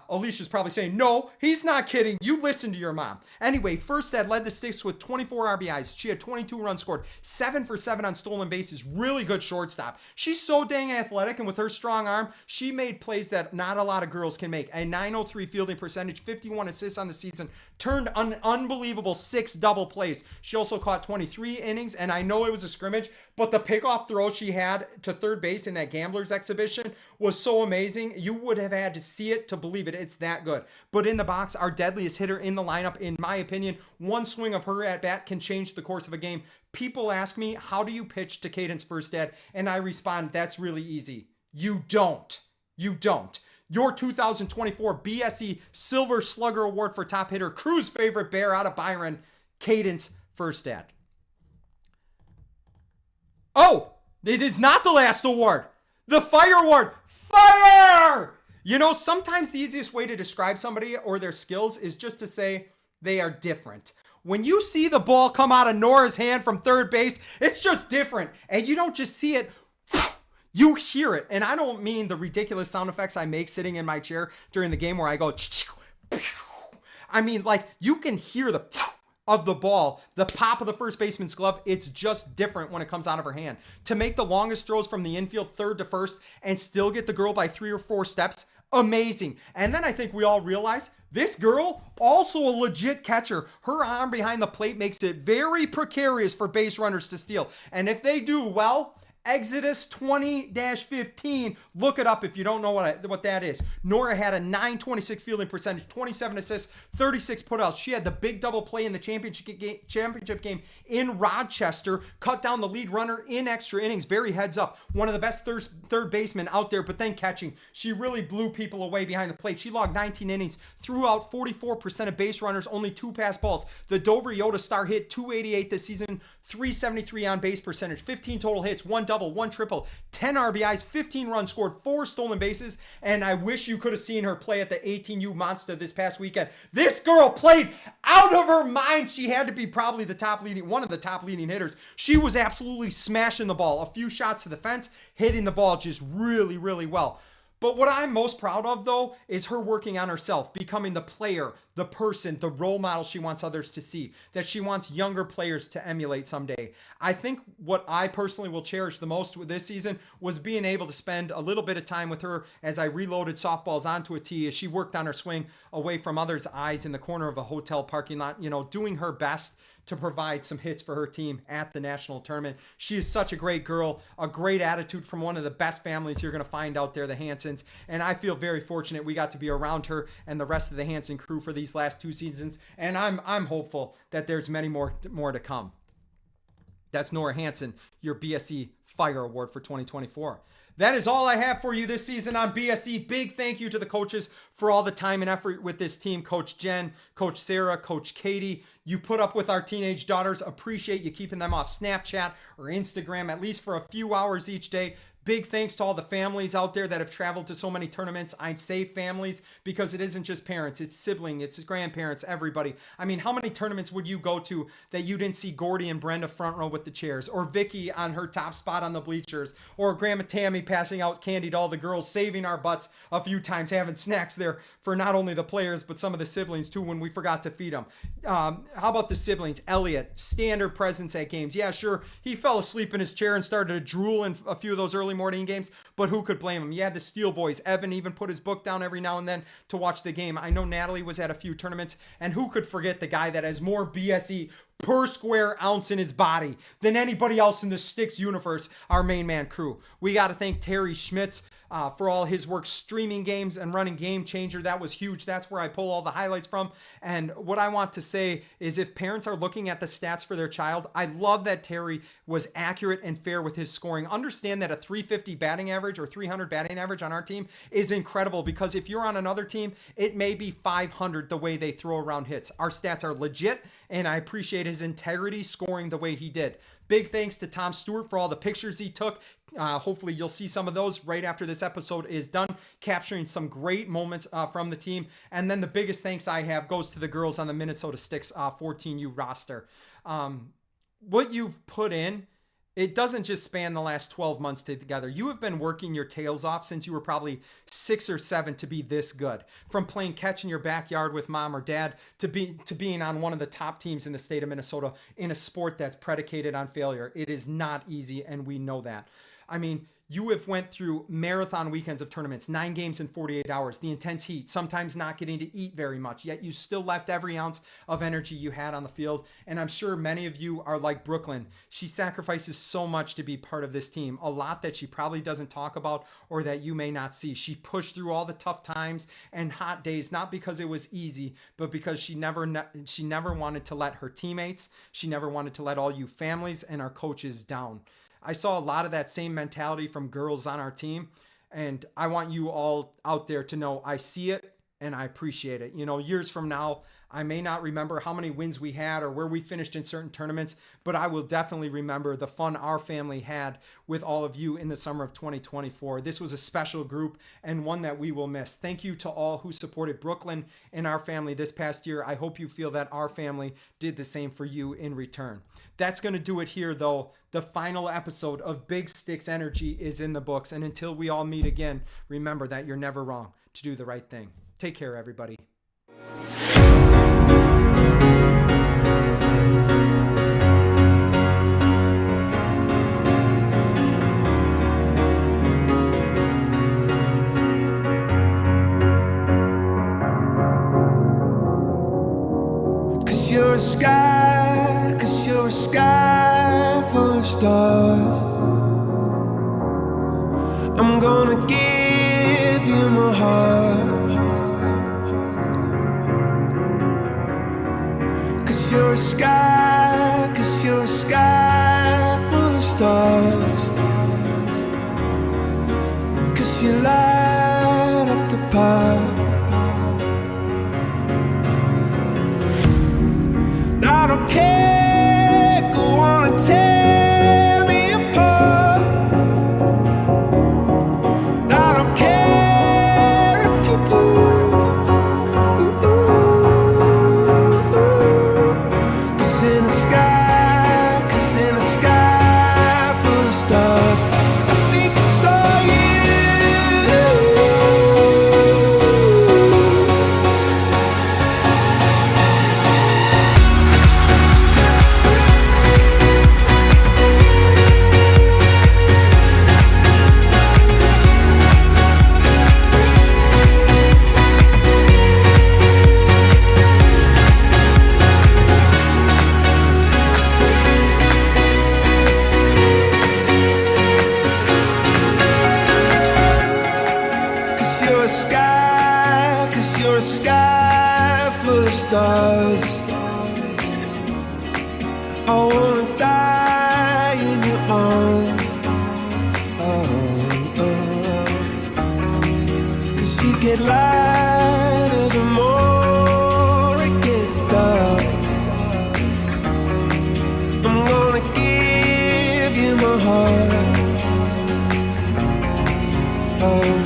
Alicia's probably saying, no, he's not kidding. You listen to your mom. Anyway, Furstead led the Stix with 24 RBIs. She had 22 runs scored, 7 for 7 on stolen bases. Really good shortstop. She's so dang athletic, and with her strong arm, she made plays that not a lot of girls can make. A 903 fielding percentage, 51 assists on the season, turned an unbelievable 6 double plays. She also caught 23 innings, and I know it was a scrimmage, but the pickoff throw she had to third base in that Gamblers exhibition was so amazing. You would have had to see it to believe it. It's that good. But in the box, our deadliest hitter in the lineup, in my opinion, one swing of her at bat can change the course of a game. People ask me, how do you pitch to Cadence Furstead? And I respond, that's really easy. You don't. You don't. Your 2024 BSE Silver Slugger Award for top hitter, Crew's favorite bear out of Byron, Cadence Furstead. Oh, it is not the last award. The Fire Award. Fire! You know, sometimes the easiest way to describe somebody or their skills is just to say they are different. When you see the ball come out of Nora's hand from third base, it's just different. And you don't just see it, you hear it. And I don't mean the ridiculous sound effects I make sitting in my chair during the game where I go, I mean, like, you can hear the of the ball, the pop of the first baseman's glove. It's just different when it comes out of her hand. To make the longest throws from the infield, third to first, and still get the girl by 3 or 4 steps, amazing. And then I think we all realize this girl, also a legit catcher. Her arm behind the plate makes it very precarious for base runners to steal. And if they do well, Exodus 20-15. Look it up if you don't know what that is. Nora had a 926 fielding percentage, 27 assists, 36 putouts. She had the big double play in the championship game in Rochester, cut down the lead runner in extra innings. Very heads up. One of the best third basemen out there, but then catching. She really blew people away behind the plate. She logged 19 innings, threw out 44% of base runners, only 2 pass balls. The Dover Yoda star hit 288 this season, 373 on base percentage, 15 total hits, 1 double, 1 triple, 10 RBIs, 15 runs scored, 4 stolen bases, and I wish you could have seen her play at the 18U Monster this past weekend. This girl played out of her mind. She had to be probably one of the top leading hitters. She was absolutely smashing the ball. A few shots to the fence, hitting the ball just really, really well. But what I'm most proud of, though, is her working on herself, becoming the player, the person, the role model she wants others to see, that she wants younger players to emulate someday. I think what I personally will cherish the most with this season was being able to spend a little bit of time with her as I reloaded softballs onto a tee, as she worked on her swing away from others' eyes in the corner of a hotel parking lot, you know, doing her best to provide some hits for her team at the national tournament. She is such a great girl, a great attitude from one of the best families you're going to find out there, the Hansons. And I feel very fortunate we got to be around her and the rest of the Hanson crew for these last 2 seasons. And I'm hopeful that there's many more to come. That's Nora Hanson, your BSE Fire Award for 2024. That is all I have for you this season on BSE. Big thank you to the coaches for all the time and effort with this team. Coach Jen, Coach Sarah, Coach Katie. You put up with our teenage daughters. Appreciate you keeping them off Snapchat or Instagram at least for a few hours each day. Big thanks to all the families out there that have traveled to so many tournaments. I say families because it isn't just parents, it's siblings, it's grandparents, everybody. I mean, how many tournaments would you go to that you didn't see Gordy and Brenda front row with the chairs, or Vicky on her top spot on the bleachers, or Grandma Tammy passing out candy to all the girls, saving our butts a few times, having snacks there for not only the players, but some of the siblings too when we forgot to feed them. How about the siblings? Elliot, standard presence at games. Yeah, sure, he fell asleep in his chair and started to drool in a few of those early morning games, but who could blame him? You had the Steel Boys. Evan even put his book down every now and then to watch the game. I know Natalie was at a few tournaments, and who could forget the guy that has more BSE per square ounce in his body than anybody else in the Stix universe, our main man crew. We got to thank Terry Schmitz for all his work streaming games and running Game Changer. That was huge. That's where I pull all the highlights from. And what I want to say is, if parents are looking at the stats for their child, I love that Terry was accurate and fair with his scoring. Understand that a 350 batting average or 300 batting average on our team is incredible, because if you're on another team, it may be 500 the way they throw around hits. Our stats are legit, and I appreciate his integrity scoring the way he did. Big thanks to Tom Stewart for all the pictures he took. Hopefully you'll see some of those right after this episode is done, capturing some great moments from the team. And then the biggest thanks I have goes to the girls on the Minnesota Stix 14U roster. What you've put in, it doesn't just span the last 12 months together. You have been working your tails off since you were probably 6 or 7 to be this good. From playing catch in your backyard with mom or dad to being on one of the top teams in the state of Minnesota in a sport that's predicated on failure. It is not easy, and we know that. I mean, you have went through marathon weekends of tournaments, 9 games in 48 hours, the intense heat, sometimes not getting to eat very much, yet you still left every ounce of energy you had on the field. And I'm sure many of you are like Brooklyn. She sacrifices so much to be part of this team, a lot that she probably doesn't talk about or that you may not see. She pushed through all the tough times and hot days, not because it was easy, but because she never wanted to let her teammates, she never wanted to let all you families and our coaches down. I saw a lot of that same mentality from girls on our team, and I want you all out there to know I see it and I appreciate it. You know, years from now, I may not remember how many wins we had or where we finished in certain tournaments, but I will definitely remember the fun our family had with all of you in the summer of 2024. This was a special group and one that we will miss. Thank you to all who supported Brooklyn and our family this past year. I hope you feel that our family did the same for you in return. That's going to do it here, though. The final episode of Big Stix Energy is in the books. And until we all meet again, remember that you're never wrong to do the right thing. Take care, everybody. You're a sky full of stars. I'm gonna give you my heart. 'Cause you're a sky full of stars. 'Cause you light up the park. I don't care, go on and tear me apart. I don't care if you do. 'Cause in the sky full of stars, I think I saw you. You're a sky full of stars. I wanna die in your arms. Cause you get lighter the more it gets dark. I'm gonna give you my heart. home.